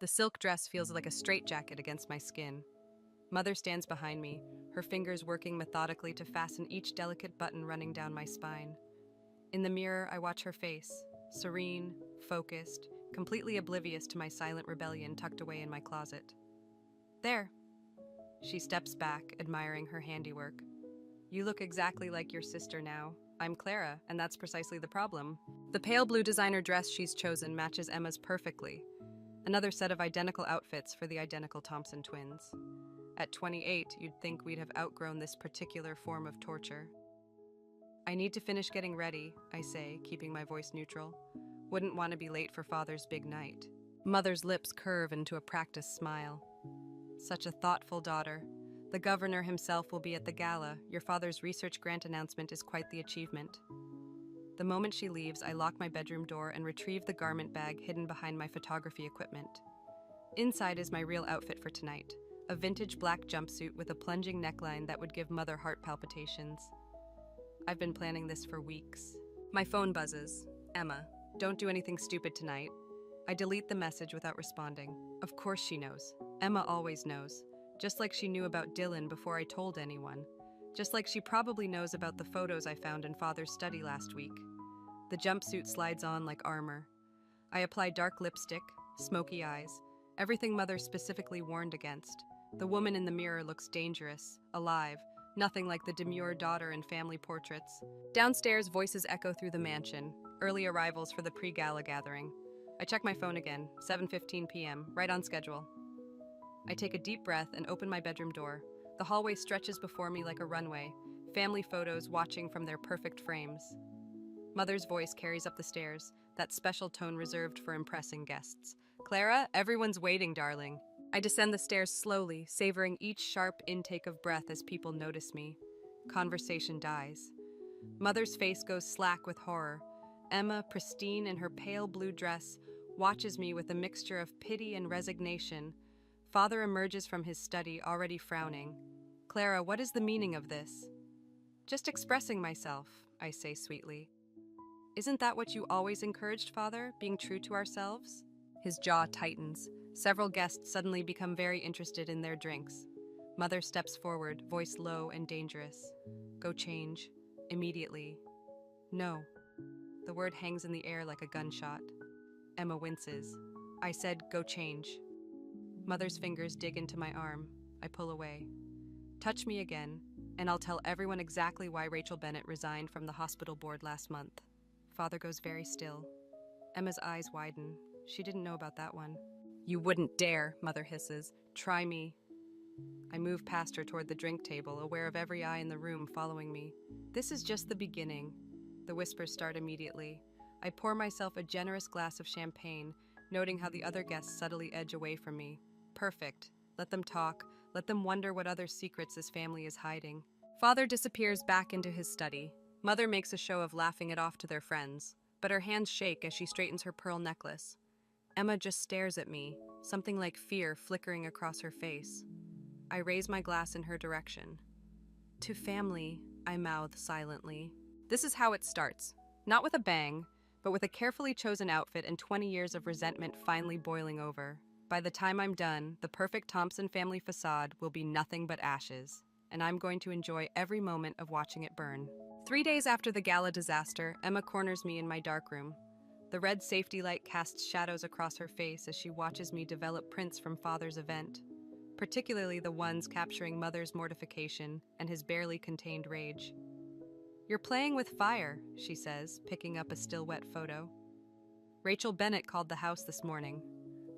The silk dress feels like a straitjacket against my skin. Mother stands behind me, her fingers working methodically to fasten each delicate button running down my spine. In the mirror, I watch her face, serene, focused, completely oblivious to my silent rebellion tucked away in my closet. There. She steps back, admiring her handiwork. You look exactly like your sister now. I'm Clara, and that's precisely the problem. The pale blue designer dress she's chosen matches Emma's perfectly. Another set of identical outfits for the identical Thompson twins. At 28, you'd think we'd have outgrown this particular form of torture. I need to finish getting ready, I say, keeping my voice neutral. Wouldn't want to be late for Father's big night. Mother's lips curve into a practiced smile. Such a thoughtful daughter. The governor himself will be at the gala. Your father's research grant announcement is quite the achievement. The moment she leaves, I lock my bedroom door and retrieve the garment bag hidden behind my photography equipment. Inside is my real outfit for tonight, a vintage black jumpsuit with a plunging neckline that would give Mother heart palpitations. I've been planning this for weeks. My phone buzzes. Emma, don't do anything stupid tonight. I delete the message without responding. Of course she knows. Emma always knows. Just like she knew about Dylan before I told anyone. Just like she probably knows about the photos I found in Father's study last week. The jumpsuit slides on like armor. I apply dark lipstick, smoky eyes, everything Mother specifically warned against. The woman in the mirror looks dangerous, alive, nothing like the demure daughter in family portraits. Downstairs, voices echo through the mansion, early arrivals for the pre-gala gathering. I check my phone again, 7:15 p.m., right on schedule. I take a deep breath and open my bedroom door. The hallway stretches before me like a runway, family photos watching from their perfect frames. Mother's voice carries up the stairs, that special tone reserved for impressing guests. Clara, everyone's waiting, darling. I descend the stairs slowly, savoring each sharp intake of breath as people notice me. Conversation dies. Mother's face goes slack with horror. Emma, pristine in her pale blue dress, watches me with a mixture of pity and resignation. Father emerges from his study, already frowning. Clara, what is the meaning of this? Just expressing myself, I say sweetly. Isn't that what you always encouraged, Father, being true to ourselves? His jaw tightens. Several guests suddenly become very interested in their drinks. Mother steps forward, voice low and dangerous. Go change. Immediately. No. The word hangs in the air like a gunshot. Emma winces. I said, go change. Mother's fingers dig into my arm. I pull away. Touch me again, and I'll tell everyone exactly why Rachel Bennett resigned from the hospital board last month. Father goes very still. Emma's eyes widen. She didn't know about that one. You wouldn't dare, Mother hisses. Try me. I move past her toward the drink table, aware of every eye in the room following me. This is just the beginning. The whispers start immediately. I pour myself a generous glass of champagne, noting how the other guests subtly edge away from me. Perfect. Let them talk. Let them wonder what other secrets this family is hiding. Father disappears back into his study. Mother makes a show of laughing it off to their friends, but her hands shake as she straightens her pearl necklace. Emma just stares at me, something like fear flickering across her face. I raise my glass in her direction. To family, I mouth silently. This is how it starts. Not with a bang, but with a carefully chosen outfit and 20 years of resentment finally boiling over. By the time I'm done, the perfect Thompson family facade will be nothing but ashes, and I'm going to enjoy every moment of watching it burn. 3 days after the gala disaster, Emma corners me in my darkroom. The red safety light casts shadows across her face as she watches me develop prints from Father's event, particularly the ones capturing Mother's mortification and his barely contained rage. You're playing with fire, she says, picking up a still wet photo. Rachel Bennett called the house this morning.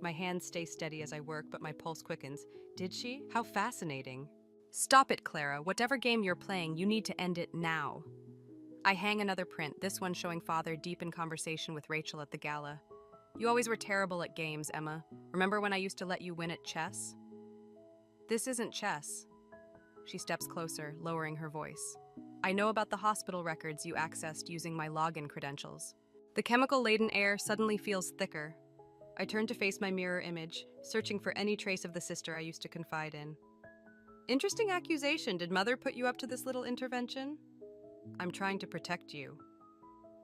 My hands stay steady as I work, but my pulse quickens. Did she? How fascinating. Stop it, Clara. Whatever game you're playing, you need to end it now. I hang another print, this one showing Father deep in conversation with Rachel at the gala. You always were terrible at games, Emma. Remember when I used to let you win at chess? This isn't chess. She steps closer, lowering her voice. I know about the hospital records you accessed using my login credentials. The chemical-laden air suddenly feels thicker. I turn to face my mirror image, searching for any trace of the sister I used to confide in. Interesting accusation. Did Mother put you up to this little intervention? I'm trying to protect you.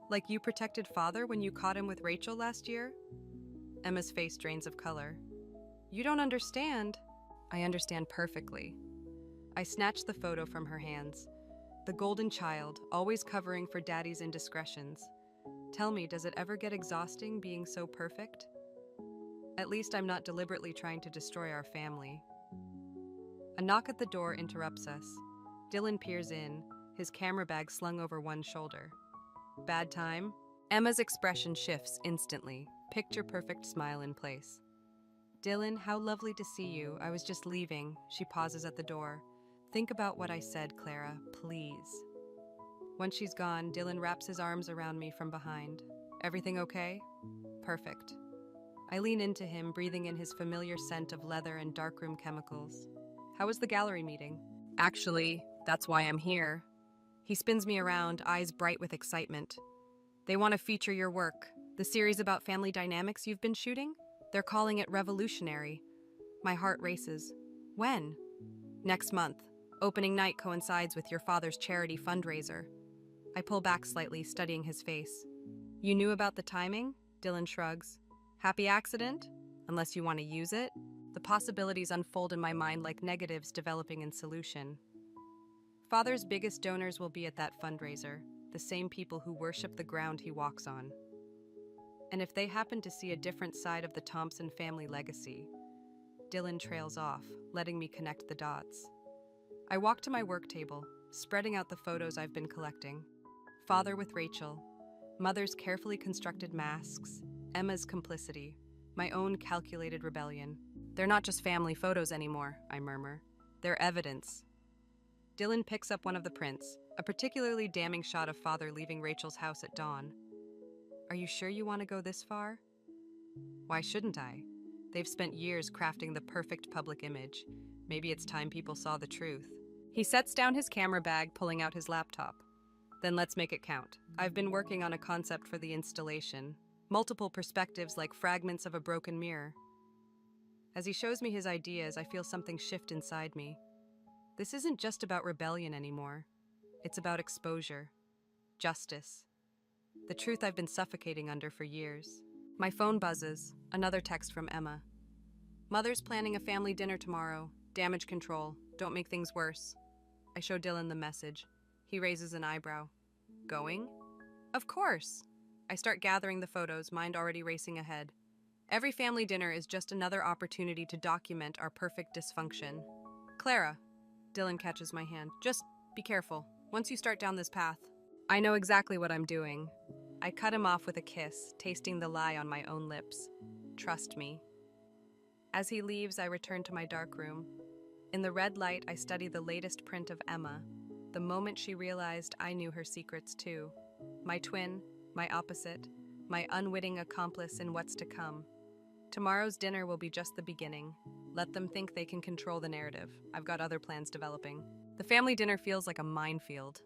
Like you protected Father when you caught him with Rachel last year? Emma's face drains of color. You don't understand. I understand perfectly. I snatched the photo from her hands. The golden child, always covering for daddy's indiscretions. Tell me, does it ever get exhausting being so perfect? At least I'm not deliberately trying to destroy our family. A knock at the door interrupts us. Dylan peers in, his camera bag slung over one shoulder. Bad time? Emma's expression shifts instantly, picture-perfect smile in place. Dylan, how lovely to see you. I was just leaving. She pauses at the door. Think about what I said, Clara, please. Once she's gone, Dylan wraps his arms around me from behind. Everything okay? Perfect. I lean into him, breathing in his familiar scent of leather and darkroom chemicals. How was the gallery meeting? Actually, that's why I'm here. He spins me around, eyes bright with excitement. They want to feature your work, the series about family dynamics you've been shooting? They're calling it revolutionary. My heart races. When? Next month. Opening night coincides with your father's charity fundraiser. I pull back slightly, studying his face. You knew about the timing? Dylan shrugs. Happy accident? Unless you want to use it? The possibilities unfold in my mind like negatives developing in solution. Father's biggest donors will be at that fundraiser, the same people who worship the ground he walks on. And if they happen to see a different side of the Thompson family legacy, Dylan trails off, letting me connect the dots. I walk to my work table, spreading out the photos I've been collecting. Father with Rachel, mother's carefully constructed masks, Emma's complicity, my own calculated rebellion. They're not just family photos anymore, I murmur. They're evidence. Dylan picks up one of the prints, a particularly damning shot of father leaving Rachel's house at dawn. Are you sure you want to go this far? Why shouldn't I? They've spent years crafting the perfect public image. Maybe it's time people saw the truth. He sets down his camera bag, pulling out his laptop. Then let's make it count. I've been working on a concept for the installation. Multiple perspectives like fragments of a broken mirror. As he shows me his ideas, I feel something shift inside me. This isn't just about rebellion anymore. It's about exposure, justice, the truth I've been suffocating under for years. My phone buzzes, another text from Emma. Mother's planning a family dinner tomorrow. Damage control. Don't make things worse. I show Dylan the message. He raises an eyebrow. Going? Of course. I start gathering the photos, mind already racing ahead. Every family dinner is just another opportunity to document our perfect dysfunction. Clara. Dylan catches my hand. Just be careful. Once you start down this path, I know exactly what I'm doing. I cut him off with a kiss, tasting the lie on my own lips. Trust me. As he leaves, I return to my dark room. In the red light, I study the latest print of Emma. The moment she realized I knew her secrets too. My twin, my opposite, my unwitting accomplice in what's to come. Tomorrow's dinner will be just the beginning. Let them think they can control the narrative. I've got other plans developing. The family dinner feels like a minefield.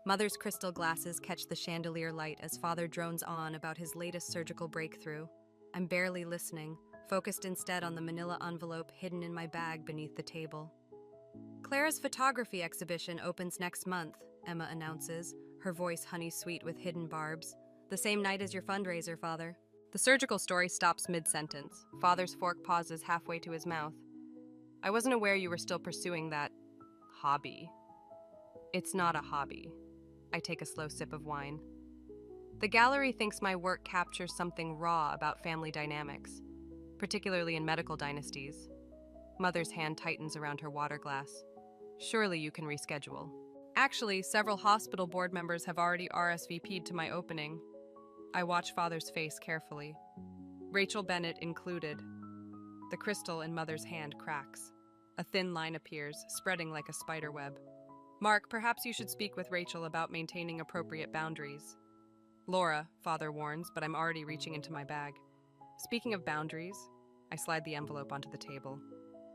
Mother's crystal glasses catch the chandelier light as father drones on about his latest surgical breakthrough. I'm barely listening, focused instead on the manila envelope hidden in my bag beneath the table. Clara's photography exhibition opens next month, Emma announces, her voice honey-sweet with hidden barbs. The same night as your fundraiser, Father. The surgical story stops mid-sentence. Father's fork pauses halfway to his mouth. I wasn't aware you were still pursuing that hobby. It's not a hobby. I take a slow sip of wine. The gallery thinks my work captures something raw about family dynamics, particularly in medical dynasties. Mother's hand tightens around her water glass. Surely you can reschedule. Actually, several hospital board members have already RSVP'd to my opening. I watch Father's face carefully. Rachel Bennett included. The crystal in Mother's hand cracks. A thin line appears, spreading like a spider web. Mark, perhaps you should speak with Rachel about maintaining appropriate boundaries. Laura, Father warns, but I'm already reaching into my bag. Speaking of boundaries, I slide the envelope onto the table.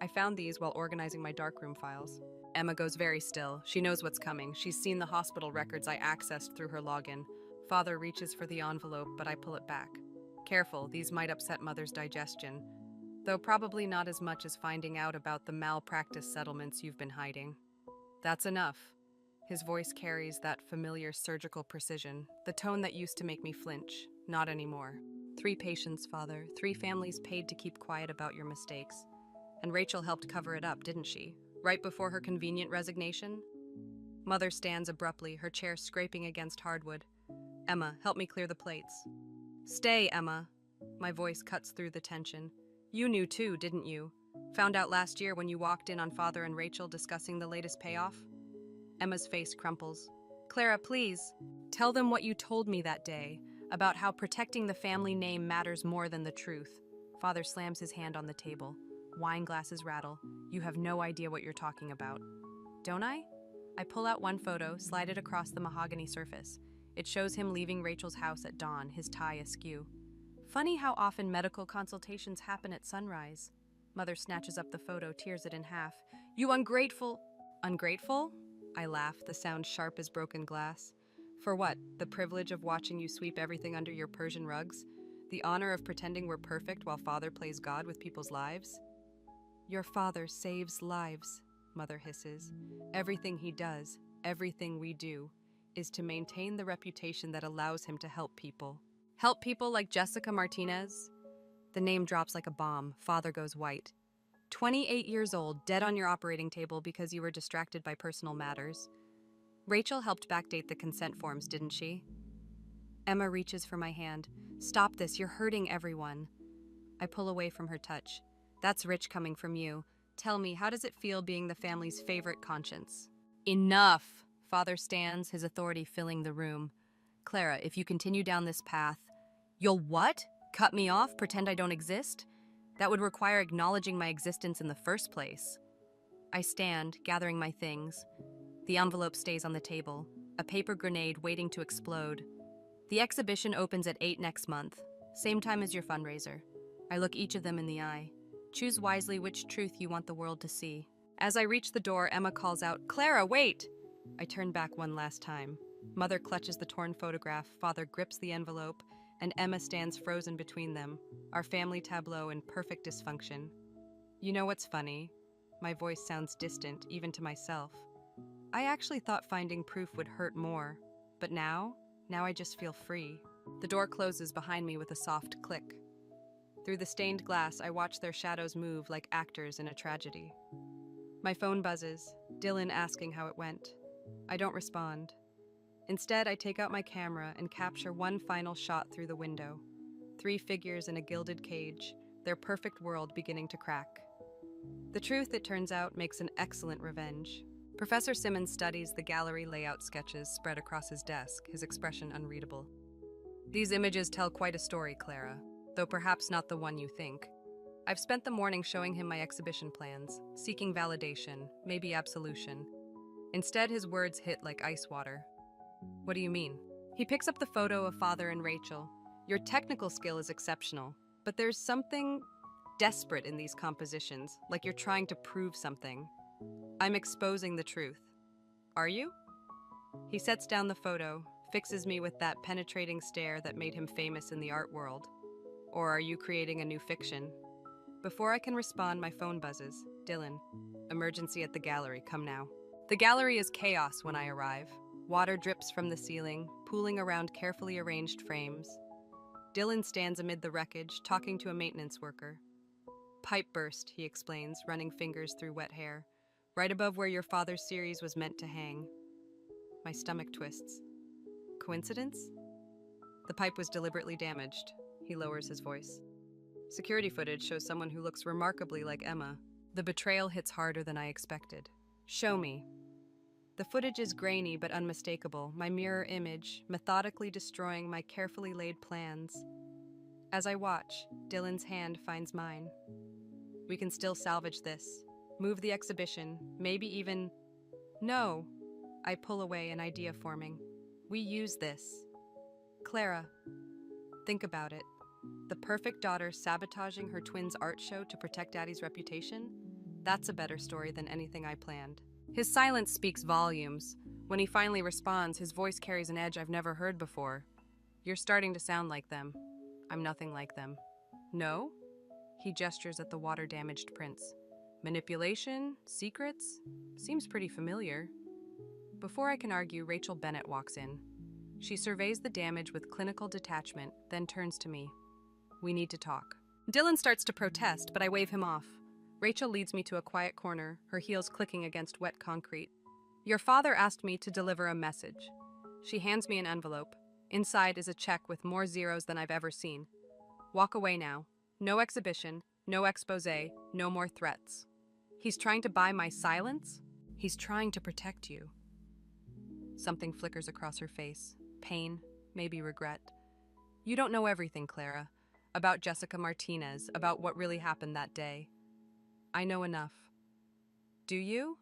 I found these while organizing my darkroom files. Emma goes very still. She knows what's coming. She's seen the hospital records I accessed through her login. Father reaches for the envelope, but I pull it back. Careful, these might upset Mother's digestion, though probably not as much as finding out about the malpractice settlements you've been hiding. That's enough. His voice carries that familiar surgical precision, the tone that used to make me flinch, not anymore. 3 patients, Father. 3 families paid to keep quiet about your mistakes. And Rachel helped cover it up, didn't she? Right before her convenient resignation? Mother stands abruptly, her chair scraping against hardwood. Emma, help me clear the plates. Stay, Emma. My voice cuts through the tension. You knew too, didn't you? Found out last year when you walked in on Father and Rachel discussing the latest payoff? Emma's face crumples. Clara, please, tell them what you told me that day, about how protecting the family name matters more than the truth. Father slams his hand on the table. Wine glasses rattle. You have no idea what you're talking about. Don't I? I pull out one photo, slide it across the mahogany surface. It shows him leaving Rachel's house at dawn, his tie askew. Funny how often medical consultations happen at sunrise. Mother snatches up the photo, tears it in half. You ungrateful... Ungrateful? I laugh, the sound sharp as broken glass. For what? The privilege of watching you sweep everything under your Persian rugs? The honor of pretending we're perfect while Father plays God with people's lives? Your father saves lives, Mother hisses. Everything he does, everything we do, is to maintain the reputation that allows him to help people. Help people like Jessica Martinez? The name drops like a bomb. Father goes white. 28 years old, dead on your operating table because you were distracted by personal matters. Rachel helped backdate the consent forms, didn't she? Emma reaches for my hand. Stop this, you're hurting everyone. I pull away from her touch. That's rich coming from you. Tell me, how does it feel being the family's favorite conscience? Enough! Father stands, his authority filling the room. Clara, if you continue down this path, you'll what? Cut me off? Pretend I don't exist? That would require acknowledging my existence in the first place. I stand, gathering my things. The envelope stays on the table, a paper grenade waiting to explode. The exhibition opens at 8 next month, same time as your fundraiser. I look each of them in the eye. Choose wisely which truth you want the world to see. As I reach the door, Emma calls out, Clara, wait! I turn back one last time. Mother clutches the torn photograph, Father grips the envelope, and Emma stands frozen between them, our family tableau in perfect dysfunction. You know what's funny? My voice sounds distant, even to myself. I actually thought finding proof would hurt more, but now I just feel free. The door closes behind me with a soft click. Through the stained glass, I watch their shadows move like actors in a tragedy. My phone buzzes, Dylan asking how it went. I don't respond. Instead, I take out my camera and capture one final shot through the window. 3 figures in a gilded cage, their perfect world beginning to crack. The truth, it turns out, makes an excellent revenge. Professor Simmons studies the gallery layout sketches spread across his desk, his expression unreadable. These images tell quite a story, Clara, though perhaps not the one you think. I've spent the morning showing him my exhibition plans, seeking validation, maybe absolution. Instead, his words hit like ice water. What do you mean? He picks up the photo of Father and Rachel. Your technical skill is exceptional, but there's something desperate in these compositions, like you're trying to prove something. I'm exposing the truth. Are you? He sets down the photo, fixes me with that penetrating stare that made him famous in the art world. Or are you creating a new fiction? Before I can respond, my phone buzzes. Dylan, emergency at the gallery, come now. The gallery is chaos when I arrive. Water drips from the ceiling, pooling around carefully arranged frames. Dylan stands amid the wreckage, talking to a maintenance worker. Pipe burst, he explains, running fingers through wet hair, right above where your father's series was meant to hang. My stomach twists. Coincidence? The pipe was deliberately damaged. He lowers his voice. Security footage shows someone who looks remarkably like Emma. The betrayal hits harder than I expected. Show me. The footage is grainy but unmistakable, my mirror image, methodically destroying my carefully laid plans. As I watch, Dylan's hand finds mine. We can still salvage this. Move the exhibition, maybe even... No! I pull away, an idea forming. We use this. Clara, think about it. The perfect daughter sabotaging her twin's art show to protect Daddy's reputation? That's a better story than anything I planned. His silence speaks volumes. When he finally responds, his voice carries an edge I've never heard before. You're starting to sound like them. I'm nothing like them. No? He gestures at the water-damaged prints. Manipulation? Secrets? Seems pretty familiar. Before I can argue, Rachel Bennett walks in. She surveys the damage with clinical detachment, then turns to me. We need to talk. Dylan starts to protest, but I wave him off. Rachel leads me to a quiet corner, her heels clicking against wet concrete. Your father asked me to deliver a message. She hands me an envelope. Inside is a check with more zeros than I've ever seen. Walk away now. No exhibition, no expose, no more threats. He's trying to buy my silence? He's trying to protect you. Something flickers across her face. Pain, maybe regret. You don't know everything, Clara. About Jessica Martinez, about what really happened that day. I know enough. Do you?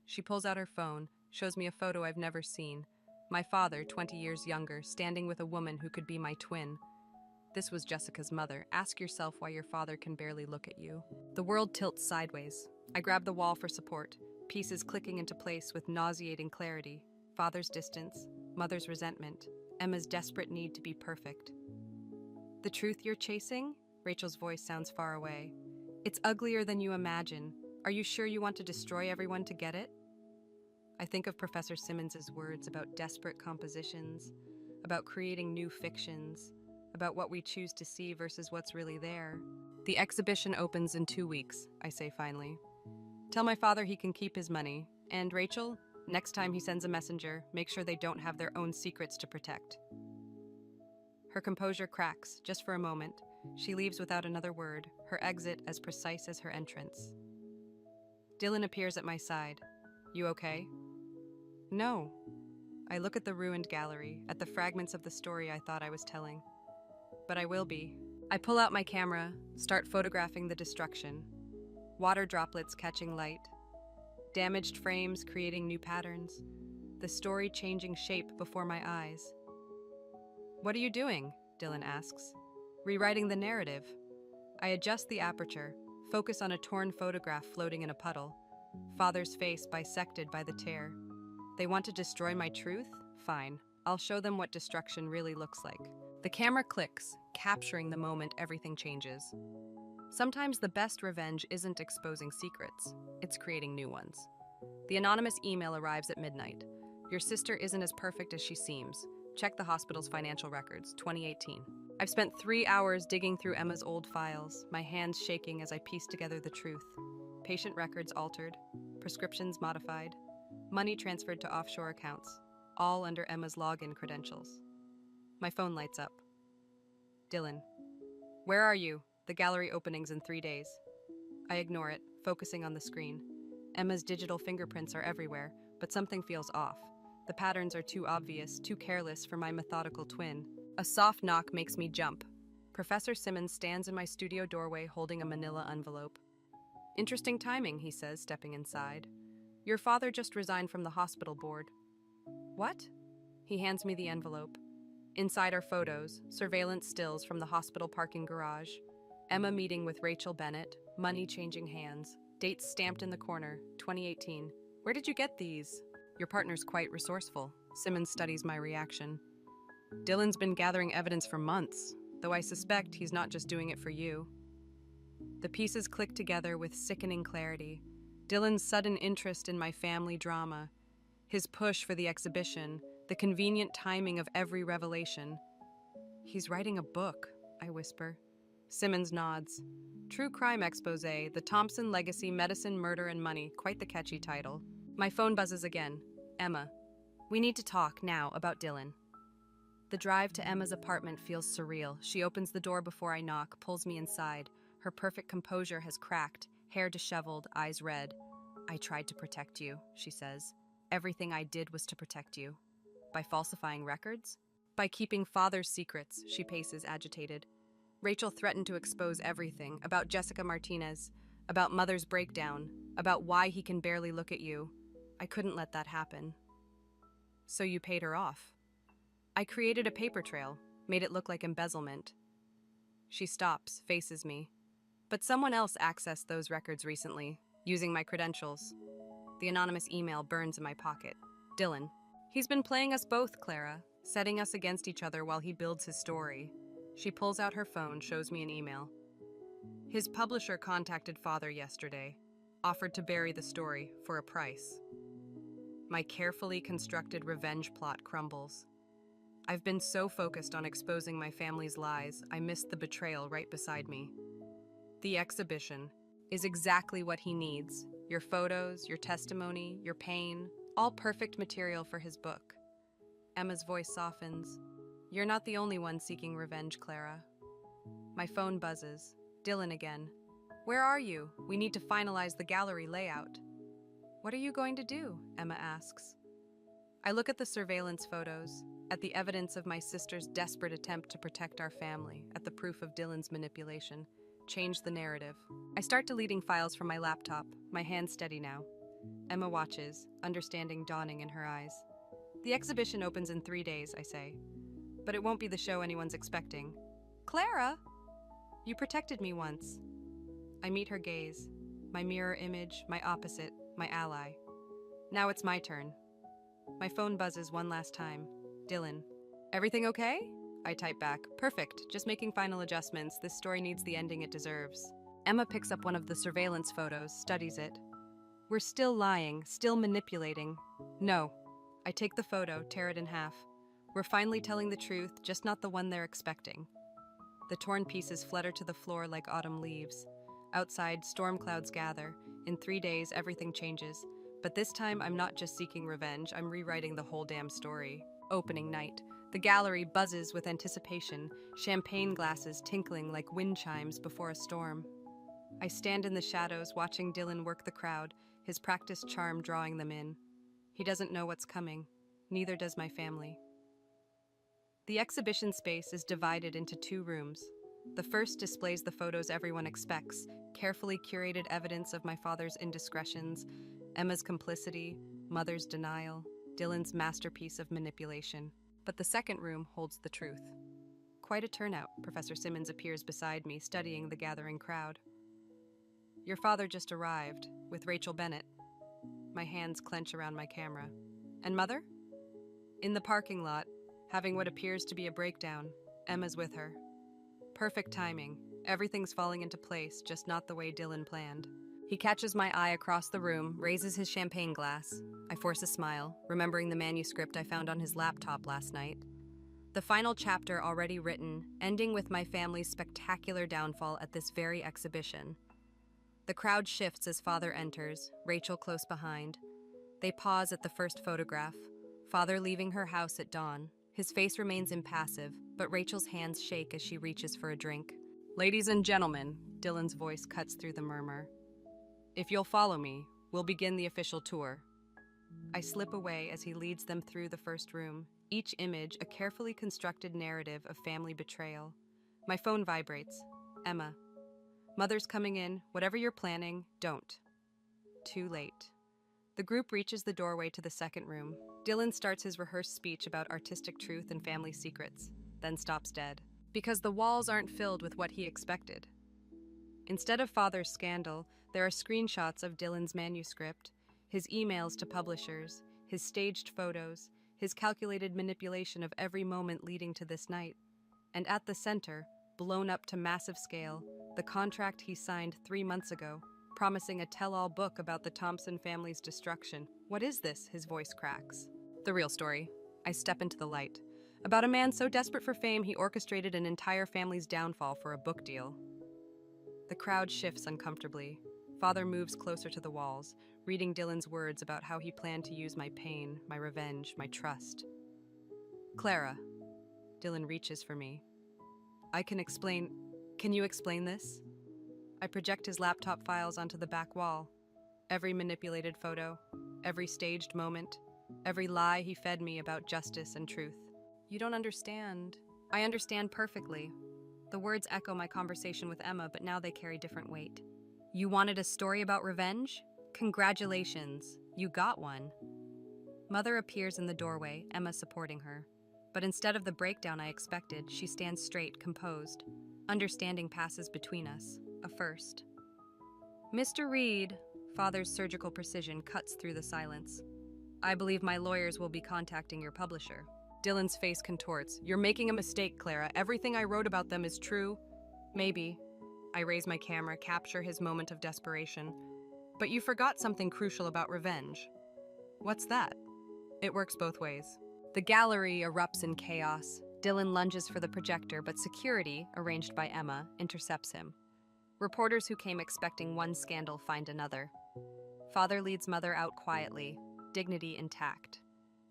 She pulls out her phone, shows me a photo I've never seen. My father, 20 years younger, standing with a woman who could be my twin. This was Jessica's mother. Ask yourself why your father can barely look at you. The world tilts sideways. I grab the wall for support, pieces clicking into place with nauseating clarity. Father's distance, mother's resentment, Emma's desperate need to be perfect. The truth you're chasing? Rachel's voice sounds far away. It's uglier than you imagine. Are you sure you want to destroy everyone to get it? I think of Professor Simmons's words about desperate compositions, about creating new fictions, about what we choose to see versus what's really there. The exhibition opens in 2 weeks, I say finally. Tell my father he can keep his money. And Rachel, next time he sends a messenger, make sure they don't have their own secrets to protect. Her composure cracks, just for a moment. She leaves without another word, her exit as precise as her entrance. Dylan appears at my side. You okay? No. I look at the ruined gallery, at the fragments of the story I thought I was telling. But I will be. I pull out my camera, start photographing the destruction. Water droplets catching light. Damaged frames creating new patterns. The story changing shape before my eyes. What are you doing? Dylan asks. Rewriting the narrative. I adjust the aperture, focus on a torn photograph floating in a puddle. Father's face bisected by the tear. They want to destroy my truth? Fine. I'll show them what destruction really looks like. The camera clicks, capturing the moment everything changes. Sometimes the best revenge isn't exposing secrets, it's creating new ones. The anonymous email arrives at midnight. Your sister isn't as perfect as she seems. Check the hospital's financial records, 2018. I've spent 3 hours digging through Emma's old files, my hands shaking as I piece together the truth. Patient records altered, prescriptions modified, money transferred to offshore accounts, all under Emma's login credentials. My phone lights up. Dylan. Where are you? The gallery opening's in 3 days. I ignore it, focusing on the screen. Emma's digital fingerprints are everywhere, but something feels off. The patterns are too obvious, too careless for my methodical twin. A soft knock makes me jump. Professor Simmons stands in my studio doorway holding a manila envelope. Interesting timing, he says, stepping inside. Your father just resigned from the hospital board. What? He hands me the envelope. Inside are photos, surveillance stills from the hospital parking garage. Emma meeting with Rachel Bennett, money changing hands, dates stamped in the corner, 2018. Where did you get these? Your partner's quite resourceful. Simmons studies my reaction. Dylan's been gathering evidence for months, though I suspect he's not just doing it for you. The pieces click together with sickening clarity. Dylan's sudden interest in my family drama, his push for the exhibition, the convenient timing of every revelation. He's writing a book, I whisper. Simmons nods. True Crime Expose, The Thompson Legacy, Medicine, Murder, and Money. Quite the catchy title. My phone buzzes again. Emma. We need to talk now about Dylan. The drive to Emma's apartment feels surreal. She opens the door before I knock, pulls me inside. Her perfect composure has cracked, hair disheveled, eyes red. I tried to protect you, she says. Everything I did was to protect you. By falsifying records? By keeping father's secrets, she paces, agitated. Rachel threatened to expose everything, about Jessica Martinez, about mother's breakdown, about why he can barely look at you. I couldn't let that happen. So you paid her off. I created a paper trail, made it look like embezzlement. She stops, faces me. But someone else accessed those records recently, using my credentials. The anonymous email burns in my pocket. Dylan. He's been playing us both, Clara, setting us against each other while he builds his story. She pulls out her phone, shows me an email. His publisher contacted father yesterday, offered to bury the story for a price. My carefully constructed revenge plot crumbles. I've been so focused on exposing my family's lies, I missed the betrayal right beside me. The exhibition is exactly what he needs. Your photos, your testimony, your pain, all perfect material for his book. Emma's voice softens. You're not the only one seeking revenge, Clara. My phone buzzes. Dylan again. Where are you? We need to finalize the gallery layout. What are you going to do? Emma asks. I look at the surveillance photos, at the evidence of my sister's desperate attempt to protect our family, at the proof of Dylan's manipulation. Change the narrative. I start deleting files from my laptop, my hands steady now. Emma watches, understanding dawning in her eyes. The exhibition opens in 3 days, I say. But it won't be the show anyone's expecting. Clara! You protected me once. I meet her gaze, my mirror image, my opposite, my ally. Now it's my turn. My phone buzzes one last time. Dylan. Everything okay? I type back. Perfect. Just making final adjustments. This story needs the ending it deserves. Emma picks up one of the surveillance photos, studies it. We're still lying, still manipulating. No. I take the photo, tear it in half. We're finally telling the truth, just not the one they're expecting. The torn pieces flutter to the floor like autumn leaves. Outside, storm clouds gather. In 3 days, everything changes. But this time, I'm not just seeking revenge, I'm rewriting the whole damn story. Opening night. The gallery buzzes with anticipation, champagne glasses tinkling like wind chimes before a storm. I stand in the shadows, watching Dylan work the crowd, his practiced charm drawing them in. He doesn't know what's coming. Neither does my family. The exhibition space is divided into 2 rooms. The first displays the photos everyone expects, carefully curated evidence of my father's indiscretions, Emma's complicity, mother's denial, Dylan's masterpiece of manipulation. But the second room holds the truth. Quite a turnout. Professor Simmons appears beside me, studying the gathering crowd. Your father just arrived, with Rachel Bennett. My hands clench around my camera. And mother? In the parking lot, having what appears to be a breakdown. Emma's with her. Perfect timing. Everything's falling into place, just not the way Dylan planned. He catches my eye across the room, raises his champagne glass. I force a smile, remembering the manuscript I found on his laptop last night. The final chapter already written, ending with my family's spectacular downfall at this very exhibition. The crowd shifts as father enters, Rachel close behind. They pause at the first photograph, father leaving her house at dawn. His face remains impassive, but Rachel's hands shake as she reaches for a drink. Ladies and gentlemen, Dylan's voice cuts through the murmur. If you'll follow me, we'll begin the official tour. I slip away as he leads them through the first room, each image a carefully constructed narrative of family betrayal. My phone vibrates. Emma. Mother's coming in. Whatever you're planning, don't. Too late. The group reaches the doorway to the second room. Dylan starts his rehearsed speech about artistic truth and family secrets, then stops dead. Because the walls aren't filled with what he expected. Instead of father's scandal, there are screenshots of Dylan's manuscript, his emails to publishers, his staged photos, his calculated manipulation of every moment leading to this night. And at the center, blown up to massive scale, the contract he signed 3 months ago, promising a tell-all book about the Thompson family's destruction. What is this? His voice cracks. The real story. I step into the light. About a man so desperate for fame he orchestrated an entire family's downfall for a book deal. The crowd shifts uncomfortably. Father moves closer to the walls, reading Dylan's words about how he planned to use my pain, my revenge, my trust. Clara. Dylan reaches for me. I can explain. Can you explain this? I project his laptop files onto the back wall. Every manipulated photo, every staged moment, every lie he fed me about justice and truth. You don't understand. I understand perfectly. The words echo my conversation with Emma, but now they carry different weight. You wanted a story about revenge? Congratulations, you got one. Mother appears in the doorway, Emma supporting her. But instead of the breakdown I expected, she stands straight, composed. Understanding passes between us, a first. Mr. Reed, Father's surgical precision cuts through the silence. I believe my lawyers will be contacting your publisher. Dylan's face contorts. You're making a mistake, Clara. Everything I wrote about them is true. Maybe. I raise my camera, capture his moment of desperation. But you forgot something crucial about revenge. What's that? It works both ways. The gallery erupts in chaos. Dylan lunges for the projector, but security, arranged by Emma, intercepts him. Reporters who came expecting one scandal find another. Father leads mother out quietly, dignity intact.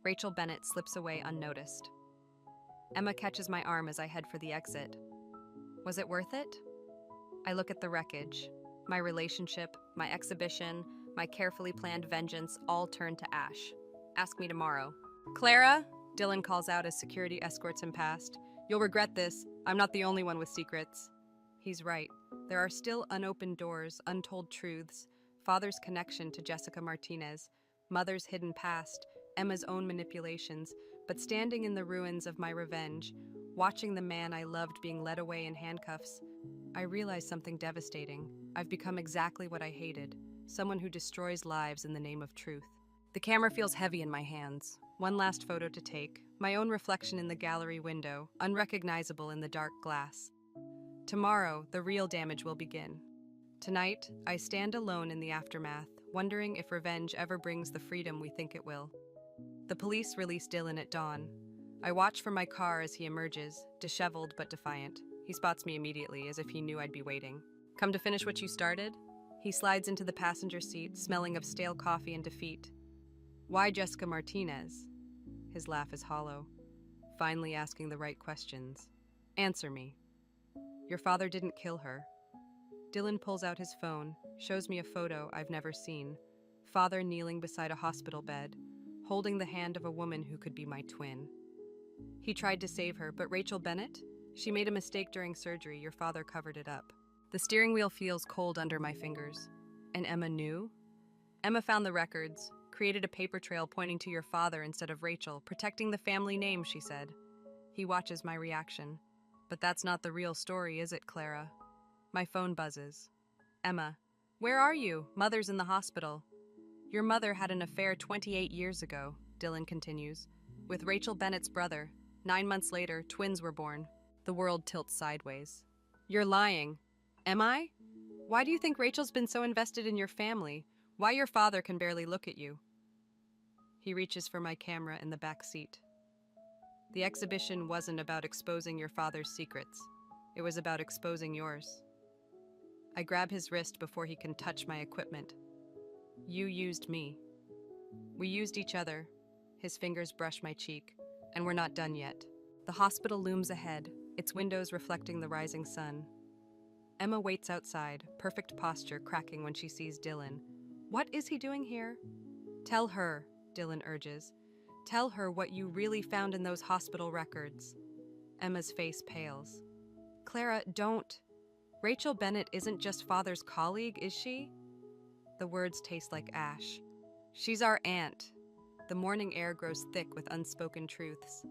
Rachel Bennett slips away unnoticed. Emma catches my arm as I head for the exit. Was it worth it? I look at the wreckage. My relationship, my exhibition, my carefully planned vengeance all turn to ash. Ask me tomorrow. Clara, Dylan calls out as security escorts him past. You'll regret this. I'm not the only one with secrets. He's right. There are still unopened doors, untold truths, Father's connection to Jessica Martinez, Mother's hidden past, Emma's own manipulations, but standing in the ruins of my revenge, watching the man I loved being led away in handcuffs, I realized something devastating. I've become exactly what I hated, someone who destroys lives in the name of truth. The camera feels heavy in my hands. One last photo to take, my own reflection in the gallery window, unrecognizable in the dark glass. Tomorrow, the real damage will begin. Tonight, I stand alone in the aftermath, wondering if revenge ever brings the freedom we think it will. The police release Dylan at dawn. I watch from my car as he emerges, disheveled but defiant. He spots me immediately, as if he knew I'd be waiting. Come to finish what you started? He slides into the passenger seat, smelling of stale coffee and defeat. Why Jessica Martinez? His laugh is hollow. Finally asking the right questions. Answer me. Your father didn't kill her. Dylan pulls out his phone, shows me a photo I've never seen. Father kneeling beside a hospital bed, holding the hand of a woman who could be my twin. He tried to save her, but Rachel Bennett? She made a mistake during surgery. Your father covered it up. The steering wheel feels cold under my fingers. And Emma knew? Emma found the records, created a paper trail pointing to your father instead of Rachel, protecting the family name, she said. He watches my reaction. But that's not the real story, is it, Clara? My phone buzzes. Emma, where are you? Mother's in the hospital. Your mother had an affair 28 years ago, Dylan continues, with Rachel Bennett's brother. 9 months later, twins were born. The world tilts sideways. You're lying. Am I? Why do you think Rachel's been so invested in your family? Why your father can barely look at you? He reaches for my camera in the back seat. The exhibition wasn't about exposing your father's secrets. It was about exposing yours. I grab his wrist before he can touch my equipment. You used me. We used each other. His fingers brush my cheek, and we're not done yet. The hospital looms ahead, its windows reflecting the rising sun. Emma waits outside, perfect posture cracking when she sees Dylan. What is he doing here? Tell her, Dylan urges. Tell her what you really found in those hospital records. Emma's face pales. Clara, don't. Rachel Bennett isn't just Father's colleague, is she? The words taste like ash. She's our aunt. The morning air grows thick with unspoken truths.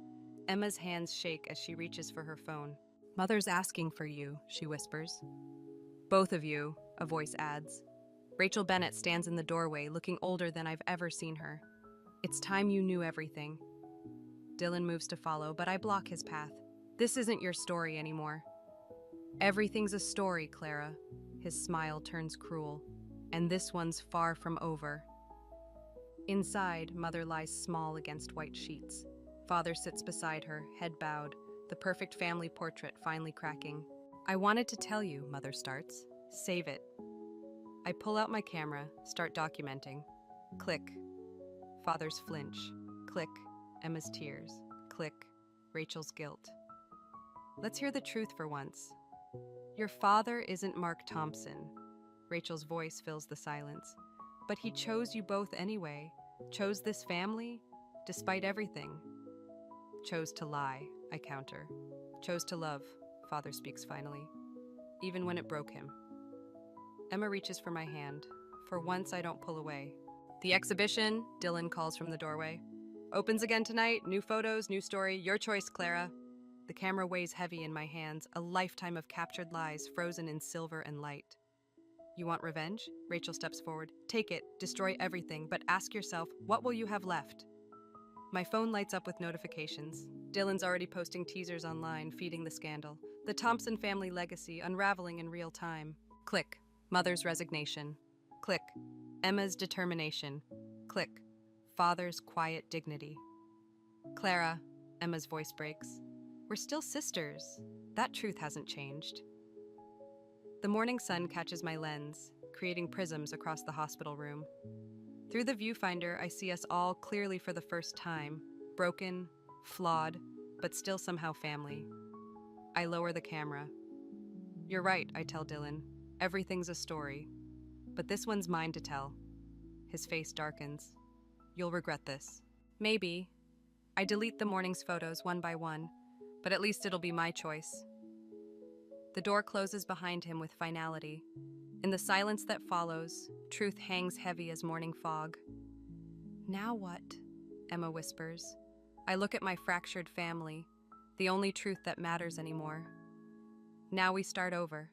Emma's hands shake as she reaches for her phone. Mother's asking for you, she whispers. Both of you, a voice adds. Rachel Bennett stands in the doorway, looking older than I've ever seen her. It's time you knew everything. Dylan moves to follow, but I block his path. This isn't your story anymore. Everything's a story, Clara. His smile turns cruel. And this one's far from over. Inside, Mother lies small against white sheets. Father sits beside her, head bowed, the perfect family portrait finally cracking. I wanted to tell you, Mother starts. Save it. I pull out my camera, start documenting. Click. Father's flinch. Click. Emma's tears. Click. Rachel's guilt. Let's hear the truth for once. Your father isn't Mark Thompson. Rachel's voice fills the silence. But he chose you both anyway. Chose this family, despite everything. Chose to lie, I counter. Chose to love, Father speaks finally. Even when it broke him. Emma reaches for my hand. For once, I don't pull away. The exhibition, Dylan calls from the doorway. Opens again tonight, new photos, new story, your choice, Clara. The camera weighs heavy in my hands, a lifetime of captured lies frozen in silver and light. You want revenge? Rachel steps forward. Take it, destroy everything, but ask yourself, what will you have left? My phone lights up with notifications. Dylan's already posting teasers online, feeding the scandal. The Thompson family legacy unraveling in real time. Click. Mother's resignation. Click. Emma's determination. Click. Father's quiet dignity. Clara, Emma's voice breaks. We're still sisters. That truth hasn't changed. The morning sun catches my lens, creating prisms across the hospital room. Through the viewfinder, I see us all clearly for the first time, broken, flawed, but still somehow family. I lower the camera. You're right, I tell Dylan. Everything's a story. But this one's mine to tell. His face darkens. You'll regret this. Maybe. I delete the morning's photos one by one, but at least it'll be my choice. The door closes behind him with finality. In the silence that follows, truth hangs heavy as morning fog. Now what? Emma whispers. I look at my fractured family, the only truth that matters anymore. Now we start over.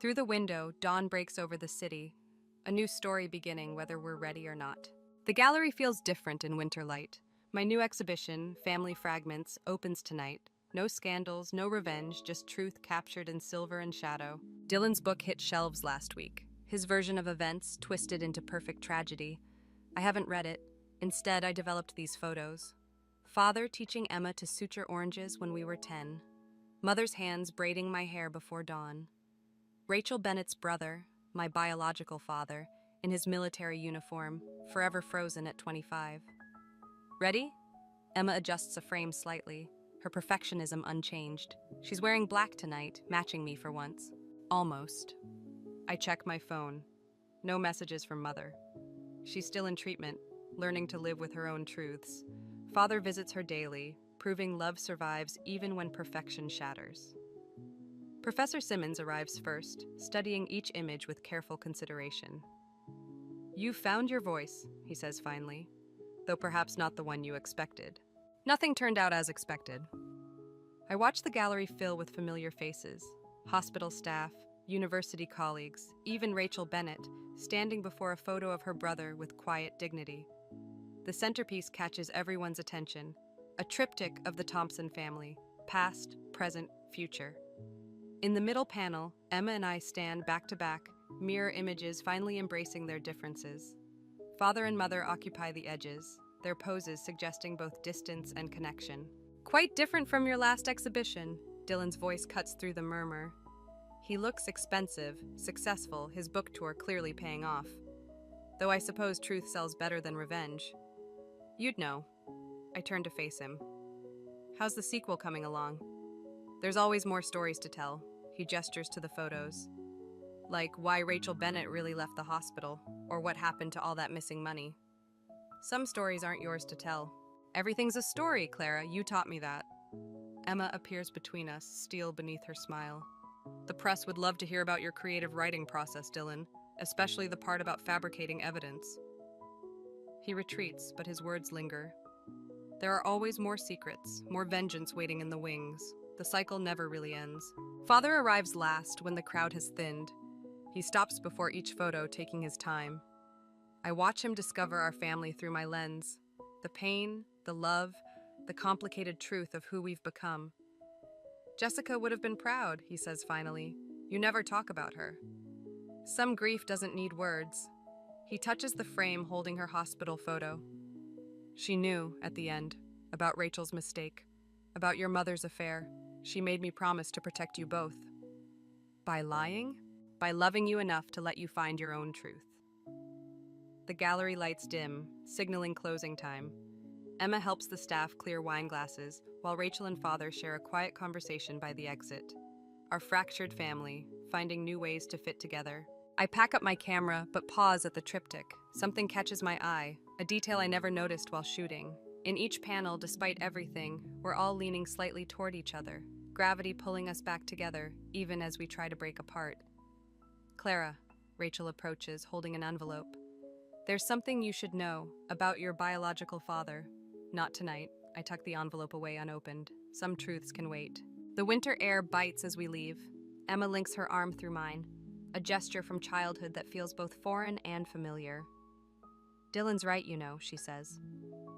Through the window, dawn breaks over the city, a new story beginning whether we're ready or not. The gallery feels different in winter light. My new exhibition, Family Fragments, opens tonight. No scandals, no revenge, just truth captured in silver and shadow. Dylan's book hit shelves last week. His version of events twisted into perfect tragedy. I haven't read it. Instead, I developed these photos. Father teaching Emma to suture oranges when we were 10. Mother's hands braiding my hair before dawn. Rachel Bennett's brother, my biological father, in his military uniform, forever frozen at 25. Ready? Emma adjusts a frame slightly, her perfectionism unchanged. She's wearing black tonight, matching me for once. Almost. I check my phone. No messages from Mother. She's still in treatment, learning to live with her own truths. Father visits her daily, proving love survives even when perfection shatters. Professor Simmons arrives first, studying each image with careful consideration. "You've found your voice," he says finally, though perhaps not the one you expected. Nothing turned out as expected. I watch the gallery fill with familiar faces, hospital staff, university colleagues, even Rachel Bennett, standing before a photo of her brother with quiet dignity. The centerpiece catches everyone's attention, a triptych of the Thompson family, past, present, future. In the middle panel, Emma and I stand back to back, mirror images finally embracing their differences. Father and Mother occupy the edges, their poses suggesting both distance and connection. Quite different from your last exhibition, Dylan's voice cuts through the murmur. He looks expensive, successful, his book tour clearly paying off. Though I suppose truth sells better than revenge. You'd know. I turn to face him. How's the sequel coming along? There's always more stories to tell. He gestures to the photos. Like why Rachel Bennett really left the hospital, or what happened to all that missing money. Some stories aren't yours to tell. Everything's a story, Clara, you taught me that. Emma appears between us, steel beneath her smile. The press would love to hear about your creative writing process, Dylan, especially the part about fabricating evidence. He retreats, but his words linger. There are always more secrets, more vengeance waiting in the wings. The cycle never really ends. Father arrives last when the crowd has thinned. He stops before each photo, taking his time. I watch him discover our family through my lens. The pain, the love, the complicated truth of who we've become. Jessica would have been proud, he says finally. You never talk about her. Some grief doesn't need words. He touches the frame holding her hospital photo. She knew, at the end, about Rachel's mistake, about your mother's affair. She made me promise to protect you both. By lying? By loving you enough to let you find your own truth. The gallery lights dim, signaling closing time. Emma helps the staff clear wine glasses, while Rachel and Father share a quiet conversation by the exit. Our fractured family, finding new ways to fit together. I pack up my camera, but pause at the triptych. Something catches my eye, a detail I never noticed while shooting. In each panel, despite everything, we're all leaning slightly toward each other, gravity pulling us back together, even as we try to break apart. Clara, Rachel approaches, holding an envelope. There's something you should know about your biological father. Not tonight. I tuck the envelope away unopened. Some truths can wait. The winter air bites as we leave. Emma links her arm through mine, a gesture from childhood that feels both foreign and familiar. Dylan's right, you know, she says.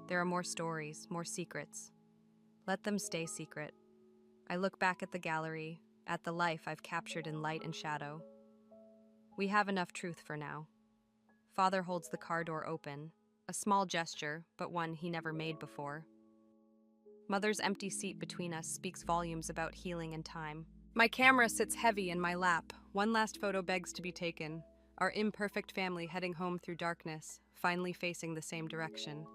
There are more stories, more secrets. Let them stay secret. I look back at the gallery, at the life I've captured in light and shadow. We have enough truth for now. Father holds the car door open, a small gesture, but one he never made before. Mother's empty seat between us speaks volumes about healing and time. My camera sits heavy in my lap. One last photo begs to be taken. Our imperfect family heading home through darkness, finally facing the same direction.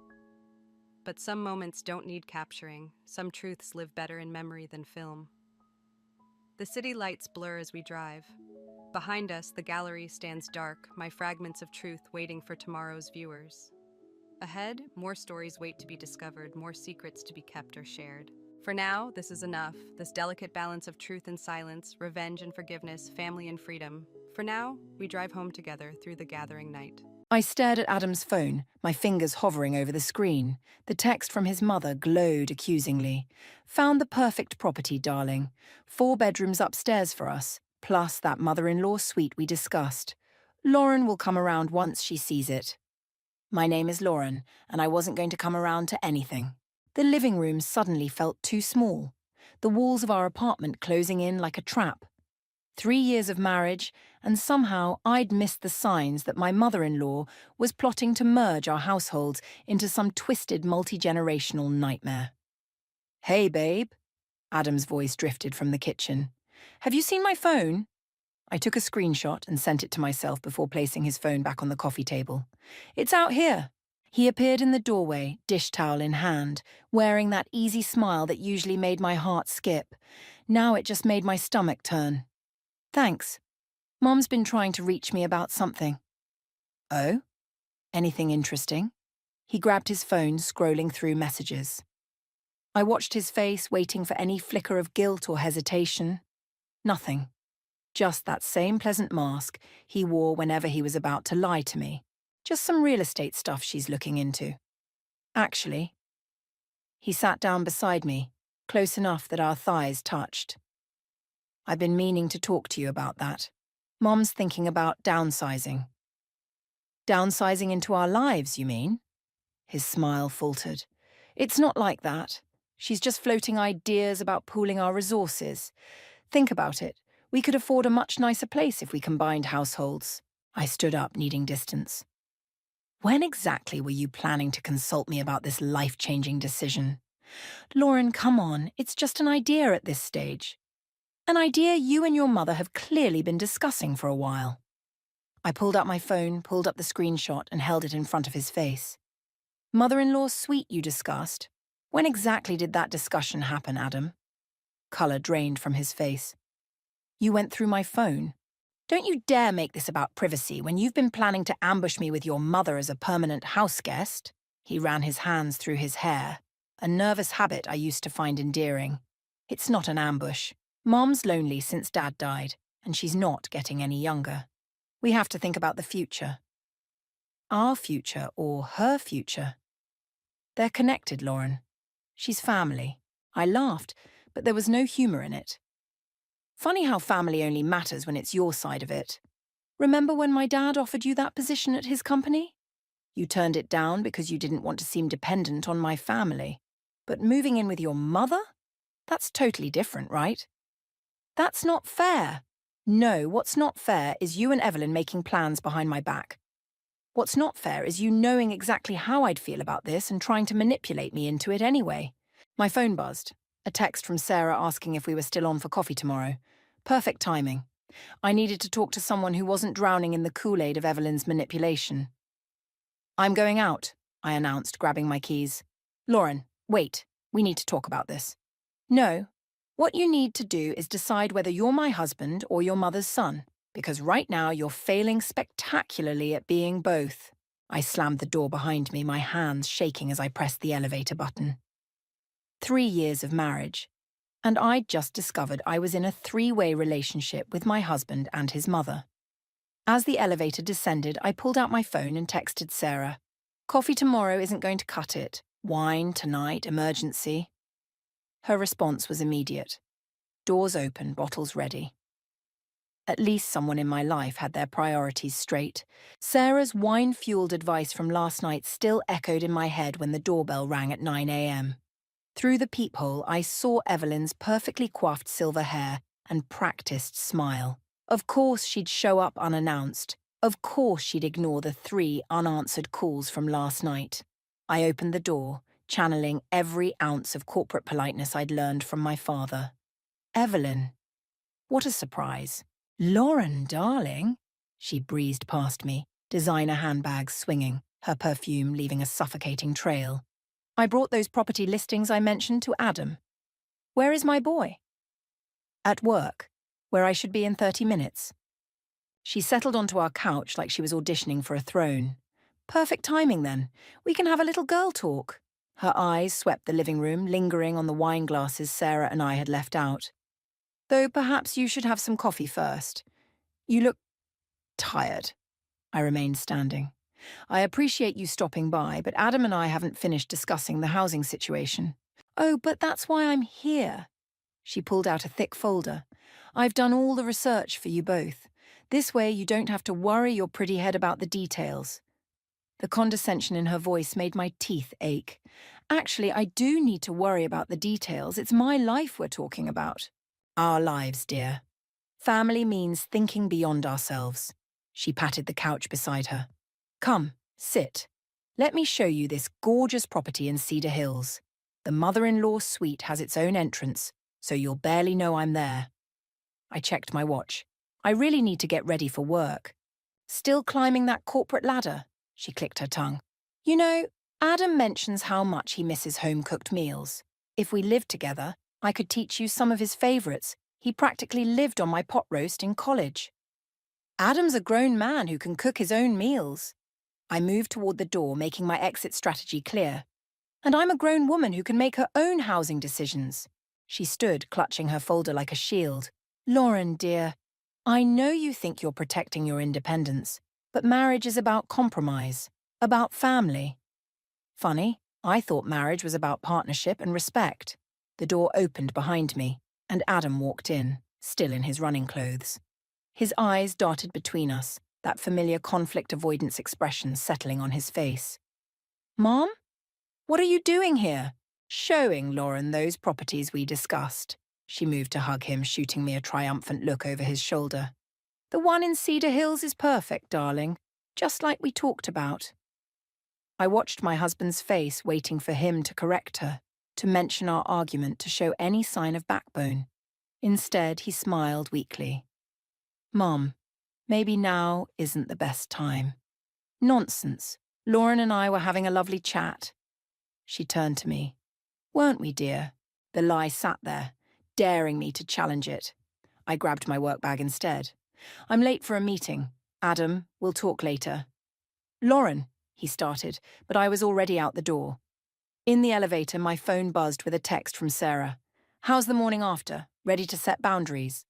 But some moments don't need capturing. Some truths live better in memory than film. The city lights blur as we drive. Behind us, the gallery stands dark, my fragments of truth waiting for tomorrow's viewers. Ahead, more stories wait to be discovered, more secrets to be kept or shared. For now, this is enough, this delicate balance of truth and silence, revenge and forgiveness, family and freedom. For now, we drive home together through the gathering night. I stared at Adam's phone, my fingers hovering over the screen. The text from his mother glowed accusingly. Found the perfect property, darling. 4 bedrooms upstairs for us, plus that mother-in-law suite we discussed. Lauren will come around once she sees it. My name is Lauren, and I wasn't going to come around to anything. The living room suddenly felt too small. The walls of our apartment closing in like a trap. 3 years of marriage, and somehow I'd missed the signs that my mother-in-law was plotting to merge our households into some twisted multi-generational nightmare. "Hey, babe," Adam's voice drifted from the kitchen. "Have you seen my phone?" I took a screenshot and sent it to myself before placing his phone back on the coffee table. "It's out here." He appeared in the doorway, dish towel in hand, wearing that easy smile that usually made my heart skip. Now it just made my stomach turn. "Thanks. Mom's been trying to reach me about something." "Oh? Anything interesting?" He grabbed his phone, scrolling through messages. I watched his face, waiting for any flicker of guilt or hesitation. Nothing. Just that same pleasant mask he wore whenever he was about to lie to me. Just some real estate stuff she's looking into. Actually. He sat down beside me, close enough that our thighs touched. "I've been meaning to talk to you about that. Mom's thinking about downsizing." "Downsizing into our lives, you mean?" His smile faltered. "It's not like that. She's just floating ideas about pooling our resources. Think about it. We could afford a much nicer place if we combined households." I stood up, needing distance. "When exactly were you planning to consult me about this life-changing decision?" "Lauren, come on. It's just an idea at this stage. An idea you and your mother have clearly been discussing for a while." I pulled out my phone, pulled up the screenshot, and held it in front of his face. "Mother-in-law's suite you discussed? When exactly did that discussion happen, Adam?" Colour drained from his face. "You went through my phone? Don't you dare make this about privacy when you've been planning to ambush me with your mother as a permanent house guest." He ran his hands through his hair, a nervous habit I used to find endearing. "It's not an ambush. Mom's lonely since Dad died, and she's not getting any younger. We have to think about the future." "Our future or her future?" "They're connected, Lauren. She's family." I laughed, but there was no humour in it. "Funny how family only matters when it's your side of it. Remember when my dad offered you that position at his company? You turned it down because you didn't want to seem dependent on my family. But moving in with your mother? That's totally different, right?" "That's not fair." "No, what's not fair is you and Evelyn making plans behind my back. What's not fair is you knowing exactly how I'd feel about this and trying to manipulate me into it anyway." My phone buzzed. A text from Sarah asking if we were still on for coffee tomorrow. Perfect timing. I needed to talk to someone who wasn't drowning in the Kool-Aid of Evelyn's manipulation. "I'm going out," I announced, grabbing my keys. "Lauren, wait. We need to talk about this." "No. What you need to do is decide whether you're my husband or your mother's son, because right now you're failing spectacularly at being both." I slammed the door behind me, my hands shaking as I pressed the elevator button. 3 years of marriage, and I'd just discovered I was in a 3-way relationship with my husband and his mother. As the elevator descended, I pulled out my phone and texted Sarah. "Coffee tomorrow isn't going to cut it. Wine tonight, emergency." Her response was immediate. Doors open, bottles ready. At least someone in my life had their priorities straight. Sarah's wine-fueled advice from last night still echoed in my head when the doorbell rang at 9 a.m. Through the peephole, I saw Evelyn's perfectly coiffed silver hair and practiced smile. Of course she'd show up unannounced. Of course she'd ignore the 3 unanswered calls from last night. I opened the door, channeling every ounce of corporate politeness I'd learned from my father. Evelyn. What a surprise. Lauren, darling. She breezed past me, designer handbags swinging, her perfume leaving a suffocating trail. I brought those property listings I mentioned to Adam. Where is my boy? At work, where I should be in 30 minutes. She settled onto our couch like she was auditioning for a throne. Perfect timing, then. We can have a little girl talk. Her eyes swept the living room, lingering on the wine glasses Sarah and I had left out. Though perhaps you should have some coffee first. You look tired. I remained standing. I appreciate you stopping by, but Adam and I haven't finished discussing the housing situation. Oh, but that's why I'm here. She pulled out a thick folder. I've done all the research for you both. This way you don't have to worry your pretty head about the details. The condescension in her voice made my teeth ache. Actually, I do need to worry about the details. It's my life we're talking about. Our lives, dear. Family means thinking beyond ourselves. She patted the couch beside her. Come, sit. Let me show you this gorgeous property in Cedar Hills. The mother-in-law suite has its own entrance, so you'll barely know I'm there. I checked my watch. I really need to get ready for work. Still climbing that corporate ladder? She clicked her tongue. You know, Adam mentions how much he misses home-cooked meals. If we lived together, I could teach you some of his favourites. He practically lived on my pot roast in college. Adam's a grown man who can cook his own meals. I moved toward the door, making my exit strategy clear. And I'm a grown woman who can make her own housing decisions. She stood, clutching her folder like a shield. Lauren, dear, I know you think you're protecting your independence, but marriage is about compromise, about family. Funny, I thought marriage was about partnership and respect. The door opened behind me, and Adam walked in, still in his running clothes. His eyes darted between us, that familiar conflict avoidance expression settling on his face. Mom? What are you doing here? Showing Lauren those properties we discussed. She moved to hug him, shooting me a triumphant look over his shoulder. The one in Cedar Hills is perfect, darling, just like we talked about. I watched my husband's face, waiting for him to correct her, to mention our argument, to show any sign of backbone. Instead, he smiled weakly. Mom, maybe now isn't the best time. Nonsense. Lauren and I were having a lovely chat. She turned to me. Weren't we, dear? The lie sat there, daring me to challenge it. I grabbed my work bag instead. I'm late for a meeting. Adam, we'll talk later. Lauren, he started, but I was already out the door. In the elevator, my phone buzzed with a text from Sarah. How's the morning after? Ready to set boundaries?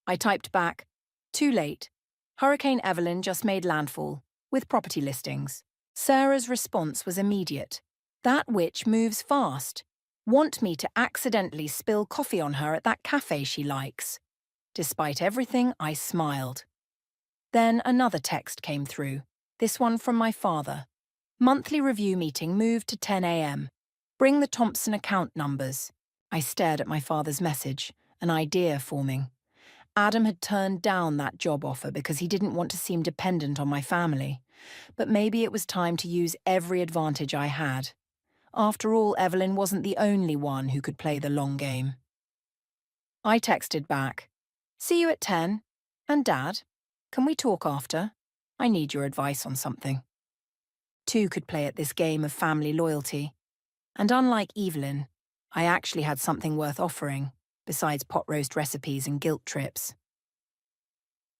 I typed back, too late. Hurricane Evelyn just made landfall, with property listings. Sarah's response was immediate. That witch moves fast. Want me to accidentally spill coffee on her at that cafe she likes. Despite everything, I smiled. Then another text came through, this one from my father. Monthly review meeting moved to 10 a.m. Bring the Thompson account numbers. I stared at my father's message, an idea forming. Adam had turned down that job offer because he didn't want to seem dependent on my family. But maybe it was time to use every advantage I had. After all, Evelyn wasn't the only one who could play the long game. I texted back, see you at 10. And Dad, can we talk after? I need your advice on something. Two could play at this game of family loyalty. And unlike Evelyn, I actually had something worth offering, besides pot roast recipes and guilt trips.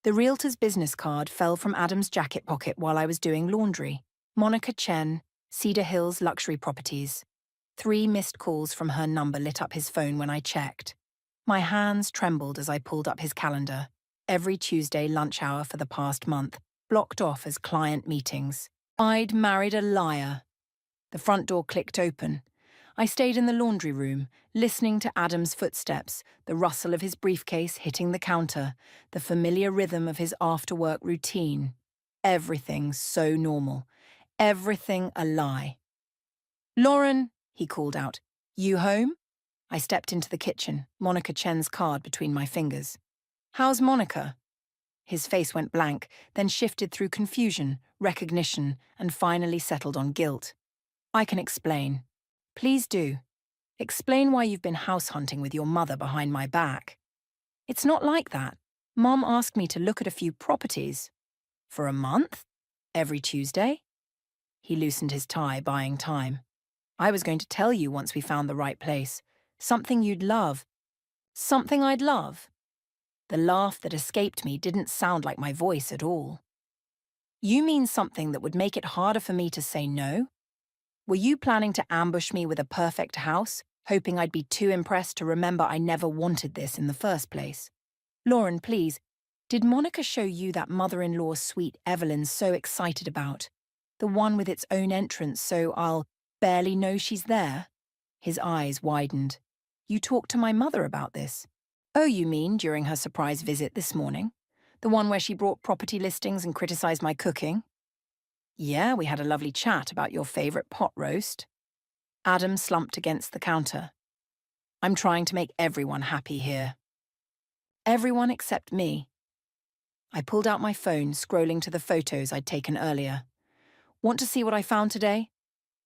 The realtor's business card fell from Adam's jacket pocket while I was doing laundry. Monica Chen, Cedar Hills Luxury Properties. 3 missed calls from her number lit up his phone when I checked. My hands trembled as I pulled up his calendar. Every Tuesday lunch hour for the past month, blocked off as client meetings. I'd married a liar. The front door clicked open. I stayed in the laundry room, listening to Adam's footsteps, the rustle of his briefcase hitting the counter, the familiar rhythm of his after-work routine. Everything so normal. Everything a lie. Lauren, he called out, you home? I stepped into the kitchen, Monica Chen's card between my fingers. How's Monica? His face went blank, then shifted through confusion, recognition, and finally settled on guilt. I can explain. Please do. Explain why you've been house hunting with your mother behind my back. It's not like that. Mom asked me to look at a few properties. For a month? Every Tuesday? He loosened his tie, buying time. I was going to tell you once we found the right place. Something you'd love. Something I'd love. The laugh that escaped me didn't sound like my voice at all. You mean something that would make it harder for me to say no? Were you planning to ambush me with a perfect house, hoping I'd be too impressed to remember I never wanted this in the first place? Lauren, please, did Monica show you that mother-in-law suite Evelyn's so excited about? The one with its own entrance so I'll barely know she's there? His eyes widened. You talked to my mother about this? Oh, you mean during her surprise visit this morning? The one where she brought property listings and criticized my cooking? Yeah, we had a lovely chat about your favorite pot roast. Adam slumped against the counter. I'm trying to make everyone happy here. Everyone except me. I pulled out my phone, scrolling to the photos I'd taken earlier. Want to see what I found today?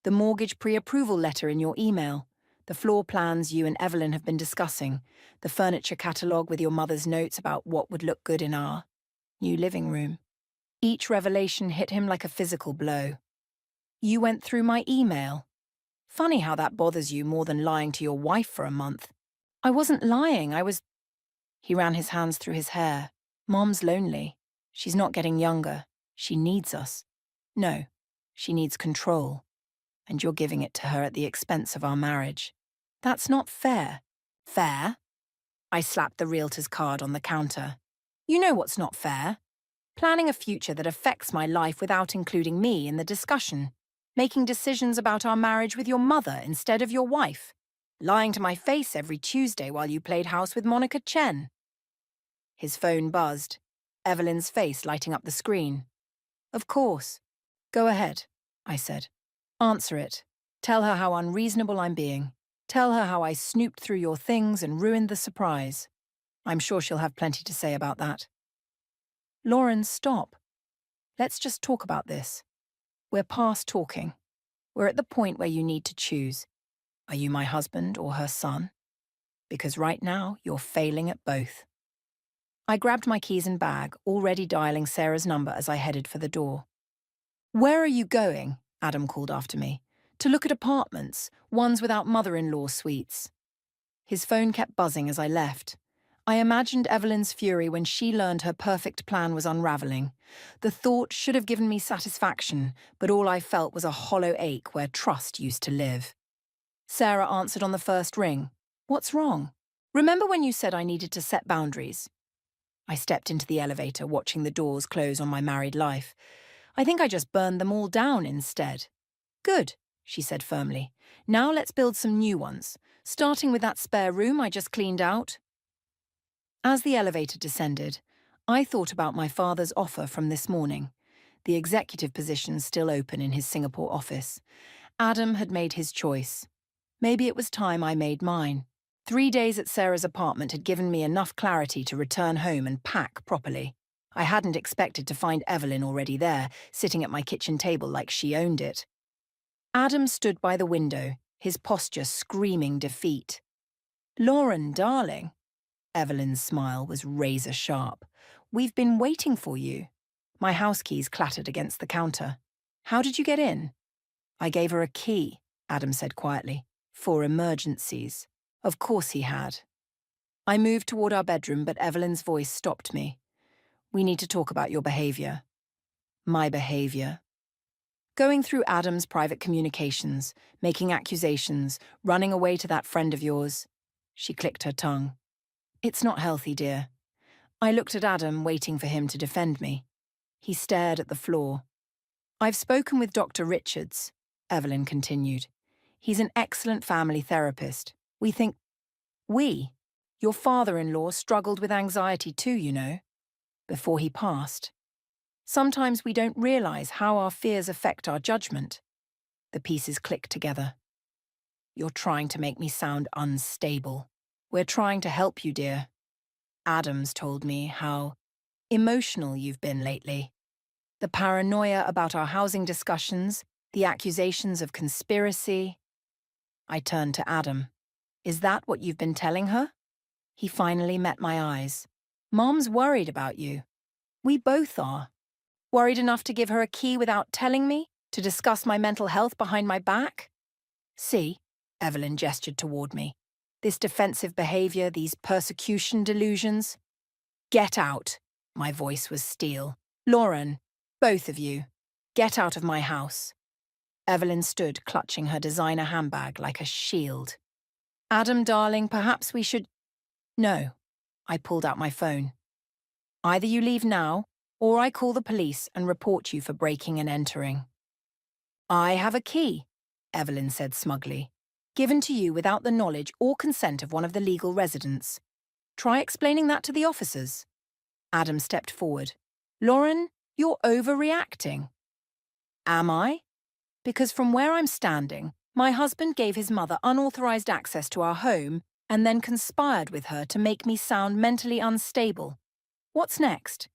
The mortgage pre-approval letter in your email, the floor plans you and Evelyn have been discussing, the furniture catalogue with your mother's notes about what would look good in our new living room. Each revelation hit him like a physical blow. You went through my email. Funny how that bothers you more than lying to your wife for a month. I wasn't lying, I was... He ran his hands through his hair. Mom's lonely. She's not getting younger. She needs us. No, she needs control. And you're giving it to her at the expense of our marriage. That's not fair. Fair? I slapped the realtor's card on the counter. You know what's not fair? Planning a future that affects my life without including me in the discussion. Making decisions about our marriage with your mother instead of your wife. Lying to my face every Tuesday while you played house with Monica Chen. His phone buzzed, Evelyn's face lighting up the screen. Of course. Go ahead, I said. Answer it. Tell her how unreasonable I'm being. Tell her how I snooped through your things and ruined the surprise. I'm sure she'll have plenty to say about that. Lauren, stop. Let's just talk about this. We're past talking. We're at the point where you need to choose. Are you my husband or her son? Because right now, you're failing at both. I grabbed my keys and bag, already dialing Sarah's number as I headed for the door. Where are you going? Adam called after me. To look at apartments, ones without mother-in-law suites. His phone kept buzzing as I left. I imagined Evelyn's fury when she learned her perfect plan was unraveling. The thought should have given me satisfaction, but all I felt was a hollow ache where trust used to live. Sarah answered on the first ring. What's wrong? Remember when you said I needed to set boundaries? I stepped into the elevator, watching the doors close on my married life. I think I just burned them all down instead. Good, she said firmly. Now let's build some new ones, starting with that spare room I just cleaned out. As the elevator descended, I thought about my father's offer from this morning, the executive position still open in his Singapore office. Adam had made his choice. Maybe it was time I made mine. 3 days at Sarah's apartment had given me enough clarity to return home and pack properly. I hadn't expected to find Evelyn already there, sitting at my kitchen table like she owned it. Adam stood by the window, his posture screaming defeat. Lauren, darling. Evelyn's smile was razor sharp. We've been waiting for you. My house keys clattered against the counter. How did you get in? I gave her a key, Adam said quietly. For emergencies. Of course he had. I moved toward our bedroom, but Evelyn's voice stopped me. We need to talk about your behavior. My behavior. Going through Adam's private communications, making accusations, running away to that friend of yours. She clicked her tongue. It's not healthy, dear. I looked at Adam, waiting for him to defend me. He stared at the floor. I've spoken with Dr. Richards, Evelyn continued. He's an excellent family therapist. Your father-in-law struggled with anxiety too, you know, before he passed. Sometimes we don't realize how our fears affect our judgment. The pieces clicked together. You're trying to make me sound unstable. We're trying to help you, dear. Adams told me how emotional you've been lately. The paranoia about our housing discussions, the accusations of conspiracy. I turned to Adam. Is that what you've been telling her? He finally met my eyes. Mom's worried about you. We both are. Worried enough to give her a key without telling me? To discuss my mental health behind my back? See, Evelyn gestured toward me. This defensive behavior, these persecution delusions. Get out. My voice was steel. Lauren, both of you, get out of my house. Evelyn stood clutching her designer handbag like a shield. Adam, darling, perhaps we should… No. I pulled out my phone. Either you leave now, or I call the police and report you for breaking and entering. I have a key, Evelyn said smugly, given to you without the knowledge or consent of one of the legal residents. Try explaining that to the officers. Adam stepped forward. Lauren, you're overreacting. Am I? Because from where I'm standing, my husband gave his mother unauthorized access to our home and then conspired with her to make me sound mentally unstable. What's next?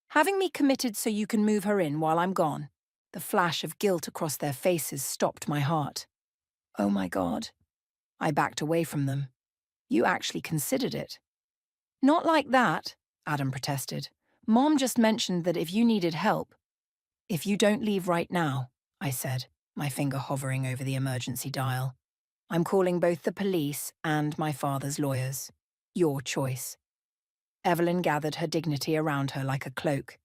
Having me committed so you can move her in while I'm gone. The flash of guilt across their faces stopped my heart. Oh my God. I backed away from them. You actually considered it. Not like that, Adam protested. Mom just mentioned that if you needed help. If you don't leave right now, I said, my finger hovering over the emergency dial. I'm calling both the police and my father's lawyers. Your choice. Evelyn gathered her dignity around her like a cloak.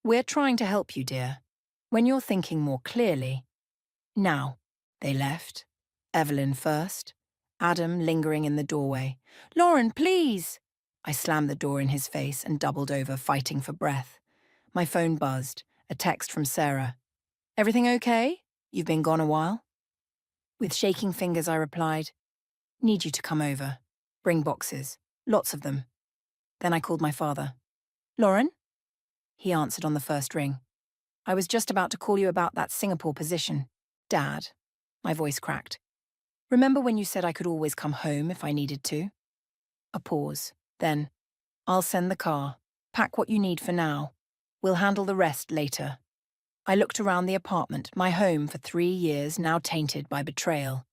We're trying to help you, dear. When you're thinking more clearly. Now, they left. Evelyn first. Adam lingering in the doorway. Lauren, please! I slammed the door in his face and doubled over, fighting for breath. My phone buzzed. A text from Sarah. Everything okay? You've been gone a while? With shaking fingers, I replied, Need you to come over. Bring boxes. Lots of them. Then I called my father. Lauren? He answered on the first ring. I was just about to call you about that Singapore position. Dad. My voice cracked. Remember when you said I could always come home if I needed to? A pause. Then, I'll send the car. Pack what you need for now. We'll handle the rest later. I looked around the apartment, my home for 3 years, now tainted by betrayal.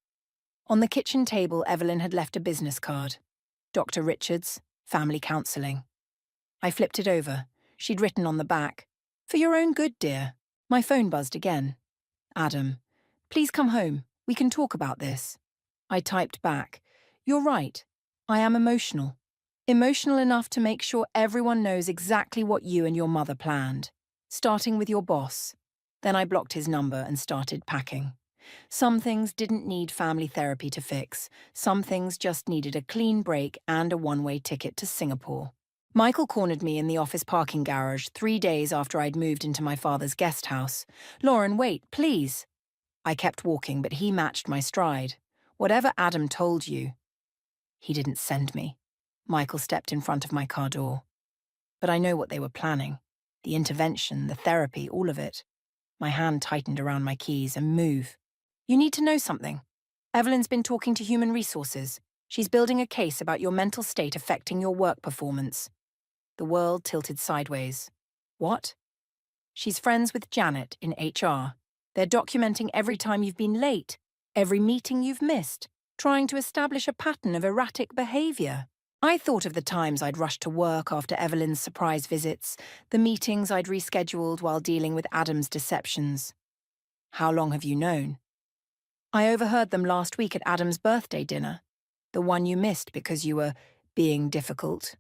On the kitchen table, Evelyn had left a business card. Dr. Richards, family counselling. I flipped it over. She'd written on the back, For your own good, dear. My phone buzzed again. Adam, please come home. We can talk about this. I typed back, You're right. I am emotional. Emotional enough to make sure everyone knows exactly what you and your mother planned. Starting with your boss. Then I blocked his number and started packing. Some things didn't need family therapy to fix. Some things just needed a clean break and a one-way ticket to Singapore. Michael cornered me in the office parking garage 3 days after I'd moved into my father's guest house. Lauren, wait, please. I kept walking, but he matched my stride. Whatever Adam told you. He didn't send me. Michael stepped in front of my car door. But I know what they were planning. The intervention, the therapy, all of it. My hand tightened around my keys. And move. You need to know something. Evelyn's been talking to Human Resources. She's building a case about your mental state affecting your work performance. The world tilted sideways. What? She's friends with Janet in HR. They're documenting every time you've been late, every meeting you've missed, trying to establish a pattern of erratic behavior. I thought of the times I'd rushed to work after Evelyn's surprise visits, the meetings I'd rescheduled while dealing with Adam's deceptions. How long have you known? I overheard them last week at Adam's birthday dinner, the one you missed because you were being difficult.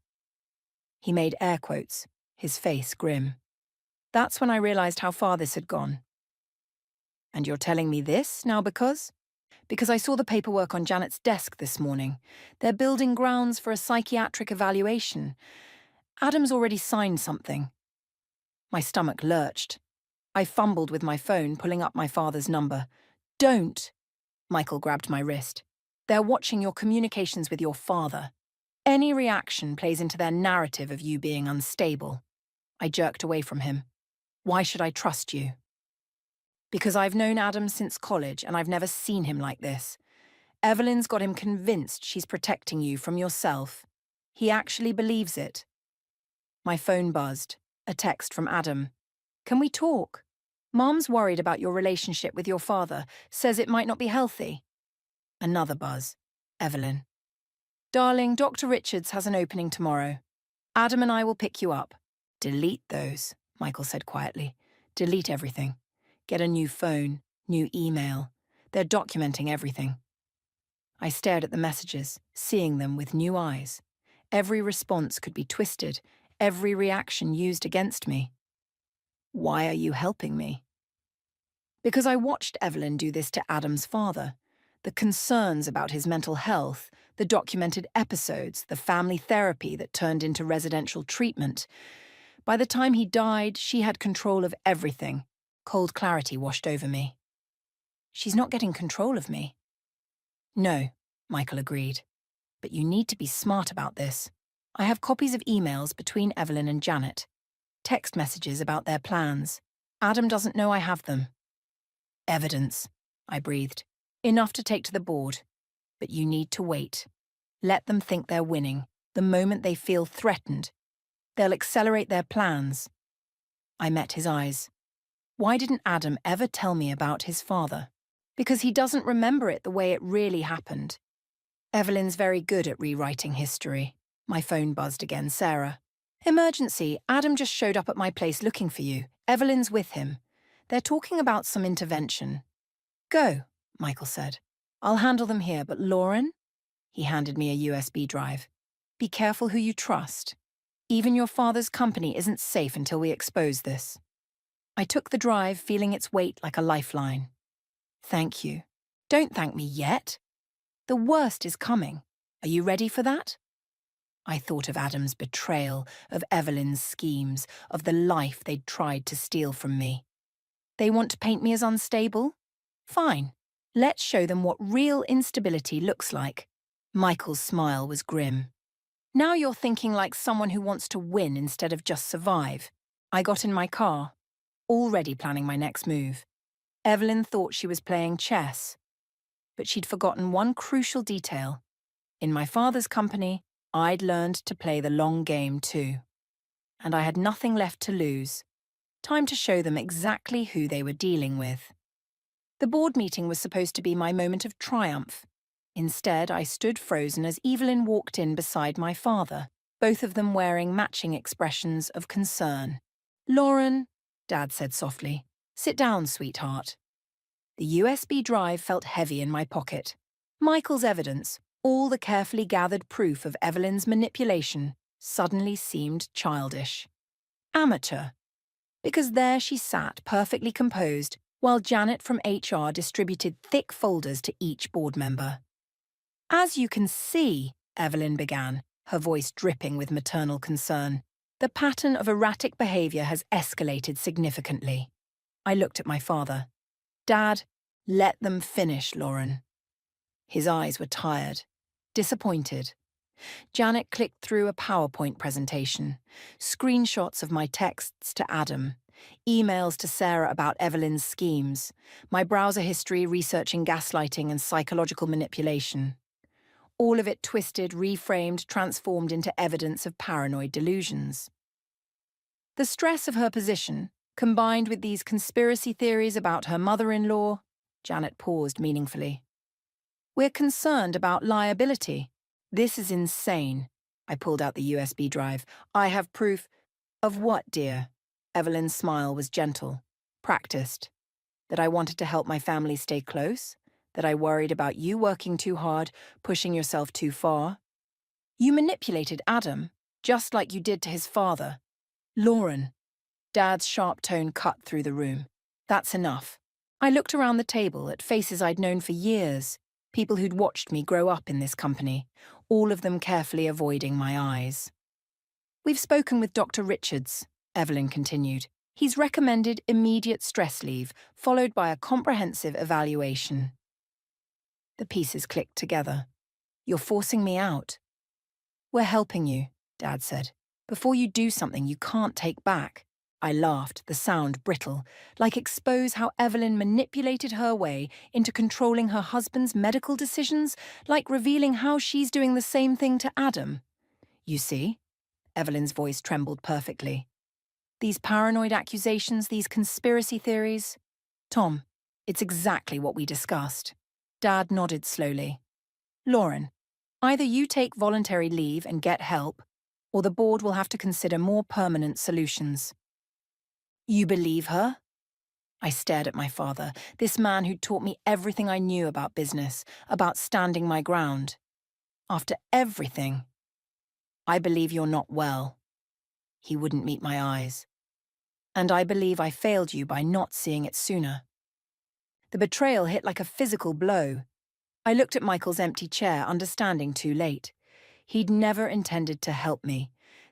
He made air quotes, his face grim. That's when I realized how far this had gone. And you're telling me this now because? Because I saw the paperwork on Janet's desk this morning. They're building grounds for a psychiatric evaluation. Adam's already signed something. My stomach lurched. I fumbled with my phone, pulling up my father's number. Don't! Michael grabbed my wrist. They're watching your communications with your father. Any reaction plays into their narrative of you being unstable. I jerked away from him. Why should I trust you? Because I've known Adam since college and I've never seen him like this. Evelyn's got him convinced she's protecting you from yourself. He actually believes it. My phone buzzed. A text from Adam. Can we talk? Mom's worried about your relationship with your father, says it might not be healthy. Another buzz. Evelyn. Darling, Dr. Richards has an opening tomorrow. Adam and I will pick you up. Delete those, Michael said quietly. Delete everything. Get a new phone, new email. They're documenting everything. I stared at the messages, seeing them with new eyes. Every response could be twisted, every reaction used against me. Why are you helping me? Because I watched Evelyn do this to Adam's father. The concerns about his mental health, the documented episodes, the family therapy that turned into residential treatment. By the time he died, she had control of everything. Cold clarity washed over me. She's not getting control of me. No, Michael agreed. But you need to be smart about this. I have copies of emails between Evelyn and Janet. Text messages about their plans. Adam doesn't know I have them. Evidence, I breathed. Enough to take to the board. But you need to wait. Let them think they're winning. The moment they feel threatened, they'll accelerate their plans. I met his eyes. Why didn't Adam ever tell me about his father? Because he doesn't remember it the way it really happened. Evelyn's very good at rewriting history. My phone buzzed again. Sarah. Emergency. Adam just showed up at my place looking for you. Evelyn's with him. They're talking about some intervention. Go, Michael said. I'll handle them here, but Lauren? He handed me a USB drive. Be careful who you trust. Even your father's company isn't safe until we expose this. I took the drive, feeling its weight like a lifeline. Thank you. Don't thank me yet. The worst is coming. Are you ready for that? I thought of Adam's betrayal, of Evelyn's schemes, of the life they'd tried to steal from me. They want to paint me as unstable? Fine. Let's show them what real instability looks like. Michael's smile was grim. Now you're thinking like someone who wants to win instead of just survive. I got in my car, already planning my next move. Evelyn thought she was playing chess. But she'd forgotten one crucial detail. In my father's company, I'd learned to play the long game too. And I had nothing left to lose. Time to show them exactly who they were dealing with. The board meeting was supposed to be my moment of triumph. Instead, I stood frozen as Evelyn walked in beside my father, both of them wearing matching expressions of concern. Lauren, Dad said softly, sit down, sweetheart. The USB drive felt heavy in my pocket. Michael's evidence, all the carefully gathered proof of Evelyn's manipulation, suddenly seemed childish. Amateur. Because there she sat, perfectly composed, while Janet from HR distributed thick folders to each board member. As you can see, Evelyn began, her voice dripping with maternal concern, the pattern of erratic behaviour has escalated significantly. I looked at my father. Dad, let them finish, Lauren. His eyes were tired, disappointed. Janet clicked through a PowerPoint presentation, screenshots of my texts to Adam, emails to Sarah about Evelyn's schemes, my browser history researching gaslighting and psychological manipulation. All of it twisted, reframed, transformed into evidence of paranoid delusions. The stress of her position, combined with these conspiracy theories about her mother-in-law, Janet paused meaningfully. We're concerned about liability. This is insane. I pulled out the USB drive. I have proof. Of what, dear? Evelyn's smile was gentle, practiced. That I wanted to help my family stay close? That I worried about you working too hard, pushing yourself too far? You manipulated Adam, just like you did to his father. Lauren. Dad's sharp tone cut through the room. That's enough. I looked around the table at faces I'd known for years, people who'd watched me grow up in this company, all of them carefully avoiding my eyes. We've spoken with Dr. Richards, Evelyn continued. He's recommended immediate stress leave, followed by a comprehensive evaluation. The pieces clicked together. You're forcing me out. We're helping you, Dad said. Before you do something you can't take back. I laughed, the sound brittle, like expose how Evelyn manipulated her way into controlling her husband's medical decisions, like revealing how she's doing the same thing to Adam. You see? Evelyn's voice trembled perfectly. These paranoid accusations, these conspiracy theories. Tom, it's exactly what we discussed. Dad nodded slowly. Lauren, either you take voluntary leave and get help, or the board will have to consider more permanent solutions. You believe her? I stared at my father, this man who'd taught me everything I knew about business, about standing my ground. After everything, I believe you're not well. He wouldn't meet my eyes. And I believe I failed you by not seeing it sooner. The betrayal hit like a physical blow. I looked at Michael's empty chair, understanding too late. He'd never intended to help me.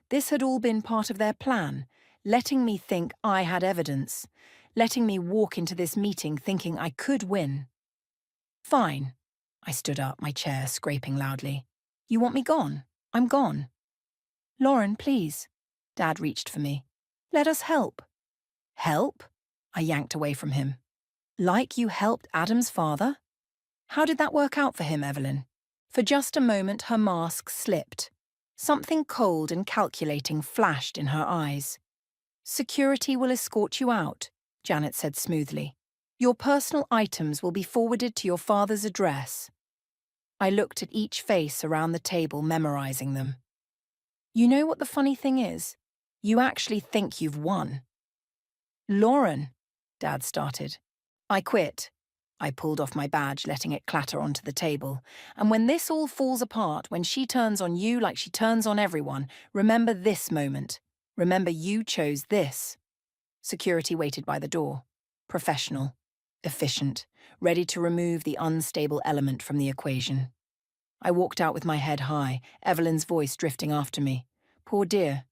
This had all been part of their plan, letting me think I had evidence, letting me walk into this meeting thinking I could win. Fine. I stood up, my chair scraping loudly. You want me gone? I'm gone. Lauren, please. Dad reached for me. Let us help. Help? I yanked away from him. Like you helped Adam's father? How did that work out for him, Evelyn? For just a moment, her mask slipped. Something cold and calculating flashed in her eyes. Security will escort you out, Janet said smoothly. Your personal items will be forwarded to your father's address. I looked at each face around the table, memorizing them. You know what the funny thing is? You actually think you've won. Lauren, Dad started. I quit. I pulled off my badge, letting it clatter onto the table. And when this all falls apart, when she turns on you like she turns on everyone, remember this moment. Remember you chose this. Security waited by the door. Professional, efficient, ready to remove the unstable element from the equation. I walked out with my head high, Evelyn's voice drifting after me. Poor dear.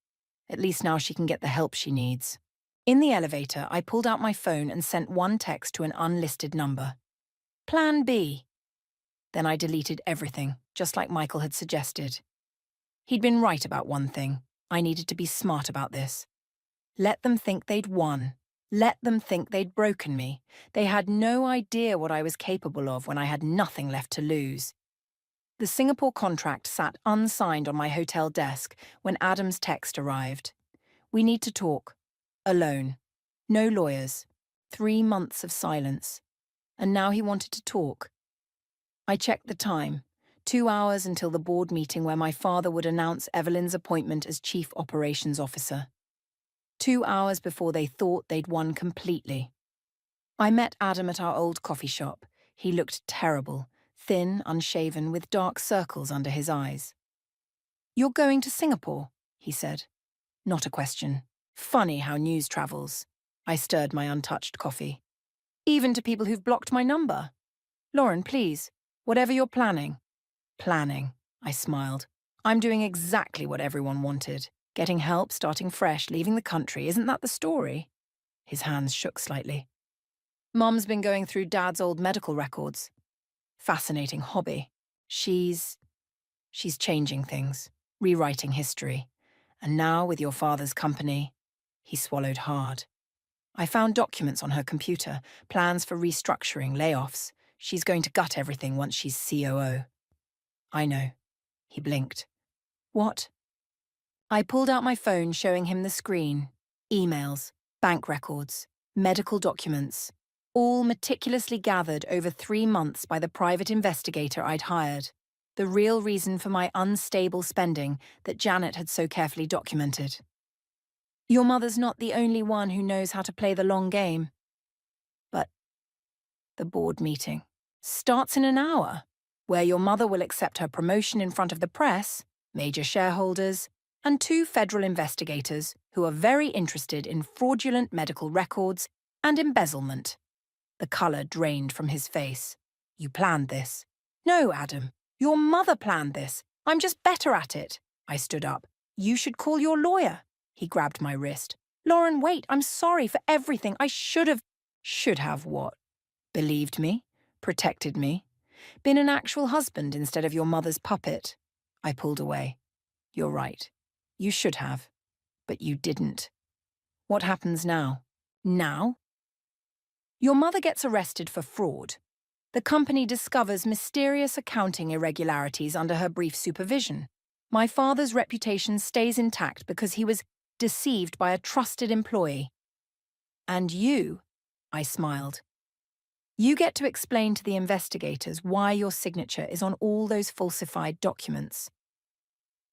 At least now she can get the help she needs. In the elevator, I pulled out my phone and sent one text to an unlisted number. Plan B. Then I deleted everything, just like Michael had suggested. He'd been right about one thing. I needed to be smart about this. Let them think they'd won. Let them think they'd broken me. They had no idea what I was capable of when I had nothing left to lose. The Singapore contract sat unsigned on my hotel desk when Adam's text arrived. We need to talk. Alone. No lawyers. 3 months of silence. And now he wanted to talk. I checked the time. 2 hours until the board meeting where my father would announce Evelyn's appointment as Chief Operations Officer. 2 hours before they thought they'd won completely. I met Adam at our old coffee shop. He looked terrible, thin, unshaven, with dark circles under his eyes. You're going to Singapore, he said. Not a question. Funny how news travels. I stirred my untouched coffee. Even to people who've blocked my number. Lauren, please, whatever you're planning. Planning, I smiled. I'm doing exactly what everyone wanted. Getting help, starting fresh, leaving the country. Isn't that the story? His hands shook slightly. Mum's been going through Dad's old medical records. Fascinating hobby. She's changing things, rewriting history. And now, with your father's company, he swallowed hard. I found documents on her computer, plans for restructuring, layoffs. She's going to gut everything once she's COO. I know. He blinked. What? I pulled out my phone, showing him the screen. Emails, bank records, medical documents, all meticulously gathered over 3 months by the private investigator I'd hired. The real reason for my unstable spending that Janet had so carefully documented. Your mother's not the only one who knows how to play the long game. But the board meeting starts in an hour, where your mother will accept her promotion in front of the press, major shareholders, and 2 federal investigators who are very interested in fraudulent medical records and embezzlement. The colour drained from his face. You planned this. No, Adam. Your mother planned this. I'm just better at it. I stood up. You should call your lawyer. He grabbed my wrist. Lauren, wait, I'm sorry for everything. I should have... Should have what? Believed me? Protected me? Been an actual husband instead of your mother's puppet? I pulled away. You're right. You should have. But you didn't. What happens now? Now? Your mother gets arrested for fraud. The company discovers mysterious accounting irregularities under her brief supervision. My father's reputation stays intact because he was deceived by a trusted employee. And you, I smiled. You get to explain to the investigators why your signature is on all those falsified documents.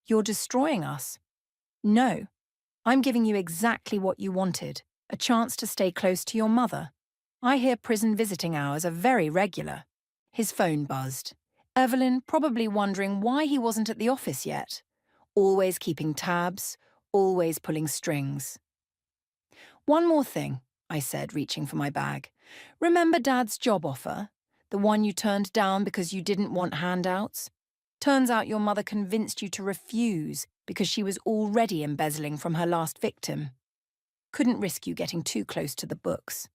You're destroying us. No, I'm giving you exactly what you wanted, a chance to stay close to your mother. I hear prison visiting hours are very regular. His phone buzzed. Evelyn probably wondering why he wasn't at the office yet. Always keeping tabs, always pulling strings. One more thing, I said, reaching for my bag. Remember Dad's job offer? The one you turned down because you didn't want handouts? Turns out your mother convinced you to refuse because she was already embezzling from her last victim. Couldn't risk you getting too close to the books.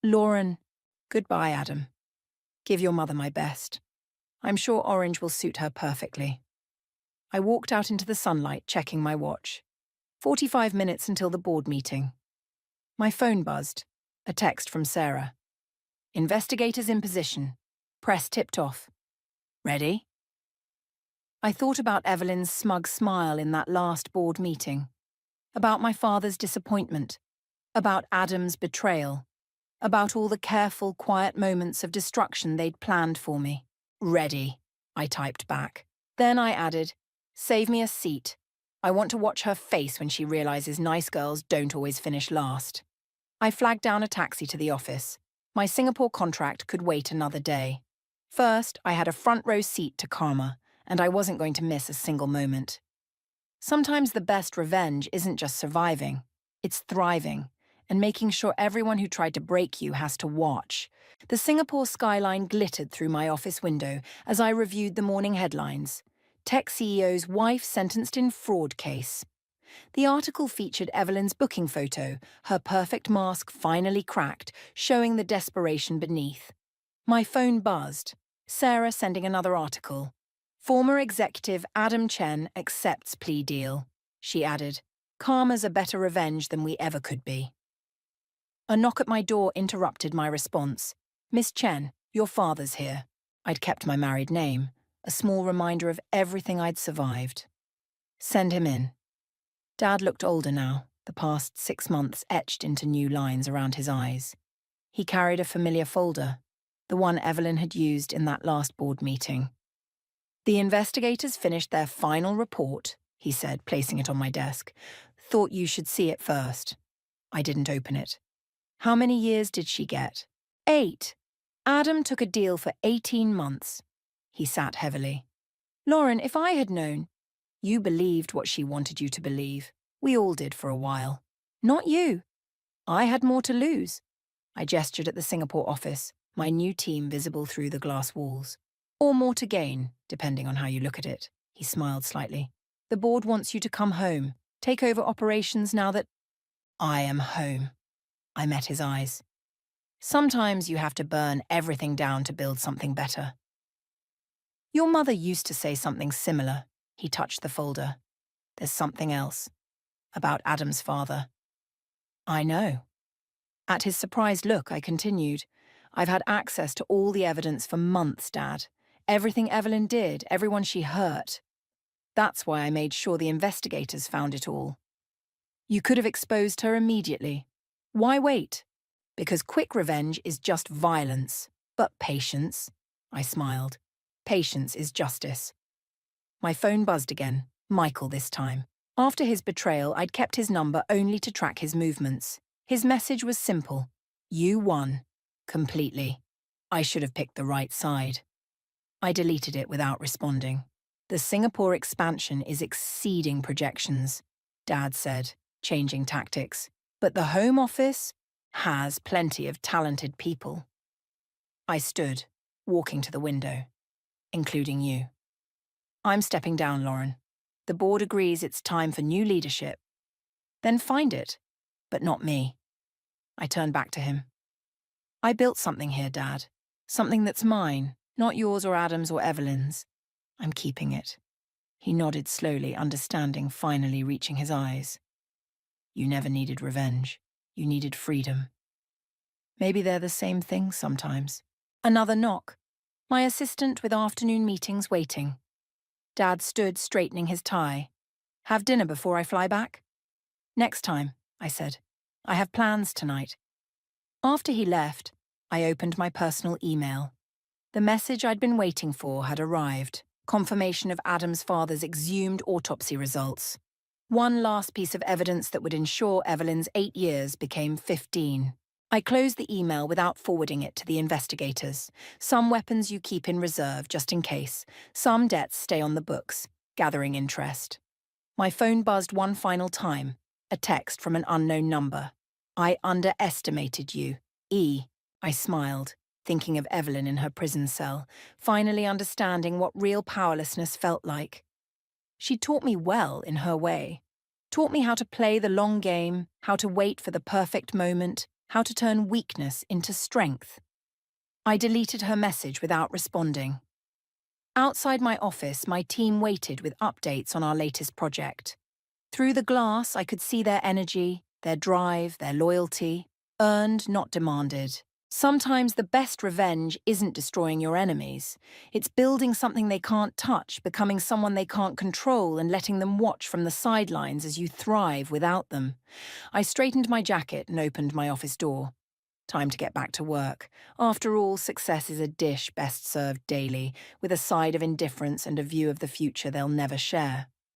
Lauren, goodbye, Adam. Give your mother my best. I'm sure orange will suit her perfectly. I walked out into the sunlight, checking my watch. 45 minutes until the board meeting. My phone buzzed. A text from Sarah. Investigators in position. Press tipped off. Ready? I thought about Evelyn's smug smile in that last board meeting. About my father's disappointment. About Adam's betrayal. About all the careful, quiet moments of destruction they'd planned for me. Ready, I typed back. Then I added, save me a seat. I want to watch her face when she realizes nice girls don't always finish last. I flagged down a taxi to the office. My Singapore contract could wait another day. First, I had a front row seat to Karma, and I wasn't going to miss a single moment. Sometimes the best revenge isn't just surviving, it's thriving, and making sure everyone who tried to break you has to watch. The Singapore skyline glittered through my office window as I reviewed the morning headlines. Tech CEO's wife sentenced in fraud case. The article featured Evelyn's booking photo, her perfect mask finally cracked, showing the desperation beneath. My phone buzzed. Sarah sending another article. Former executive Adam Chen accepts plea deal. She added, Karma's a better revenge than we ever could be. A knock at my door interrupted my response. Miss Chen, your father's here. I'd kept my married name, a small reminder of everything I'd survived. Send him in. Dad looked older now, the past 6 months etched into new lines around his eyes. He carried a familiar folder, the one Evelyn had used in that last board meeting. The investigators finished their final report, he said, placing it on my desk. Thought you should see it first. I didn't open it. How many years did she get? 8. Adam took a deal for 18 months. He sat heavily. Lauren, if I had known. You believed what she wanted you to believe. We all did for a while. Not you. I had more to lose. I gestured at the Singapore office, my new team visible through the glass walls. Or more to gain, depending on how you look at it. He smiled slightly. The board wants you to come home, take over operations now that I am home. I met his eyes. Sometimes you have to burn everything down to build something better. Your mother used to say something similar. He touched the folder. There's something else. About Adam's father. I know. At his surprised look, I continued. I've had access to all the evidence for months, Dad. Everything Evelyn did, everyone she hurt. That's why I made sure the investigators found it all. You could have exposed her immediately. Why wait? Because quick revenge is just violence. But patience, I smiled. Patience is justice. My phone buzzed again, Michael this time. After his betrayal, I'd kept his number only to track his movements. His message was simple. You won. Completely. I should have picked the right side. I deleted it without responding. The Singapore expansion is exceeding projections, Dad said, changing tactics. But the Home Office has plenty of talented people. I stood, walking to the window, including you. I'm stepping down, Lauren. The board agrees it's time for new leadership. Then find it, but not me. I turned back to him. I built something here, Dad. Something that's mine, not yours or Adam's or Evelyn's. I'm keeping it. He nodded slowly, understanding finally reaching his eyes. You never needed revenge. You needed freedom. Maybe they're the same thing sometimes. Another knock. My assistant with afternoon meetings waiting. Dad stood straightening his tie. Have dinner before I fly back? Next time, I said. I have plans tonight. After he left, I opened my personal email. The message I'd been waiting for had arrived. Confirmation of Adam's father's exhumed autopsy results. One last piece of evidence that would ensure Evelyn's 8 years became 15. I closed the email without forwarding it to the investigators. Some weapons you keep in reserve just in case. Some debts stay on the books, gathering interest. My phone buzzed one final time. A text from an unknown number. I underestimated you. E. I smiled, thinking of Evelyn in her prison cell, finally understanding what real powerlessness felt like. She taught me well in her way. Taught me how to play the long game, how to wait for the perfect moment, how to turn weakness into strength. I deleted her message without responding. Outside my office, my team waited with updates on our latest project. Through the glass, I could see their energy, their drive, their loyalty, earned, not demanded. Sometimes the best revenge isn't destroying your enemies. It's building something they can't touch, becoming someone they can't control, and letting them watch from the sidelines as you thrive without them. I straightened my jacket and opened my office door. Time to get back to work. After all, success is a dish best served daily, with a side of indifference and a view of the future they'll never share.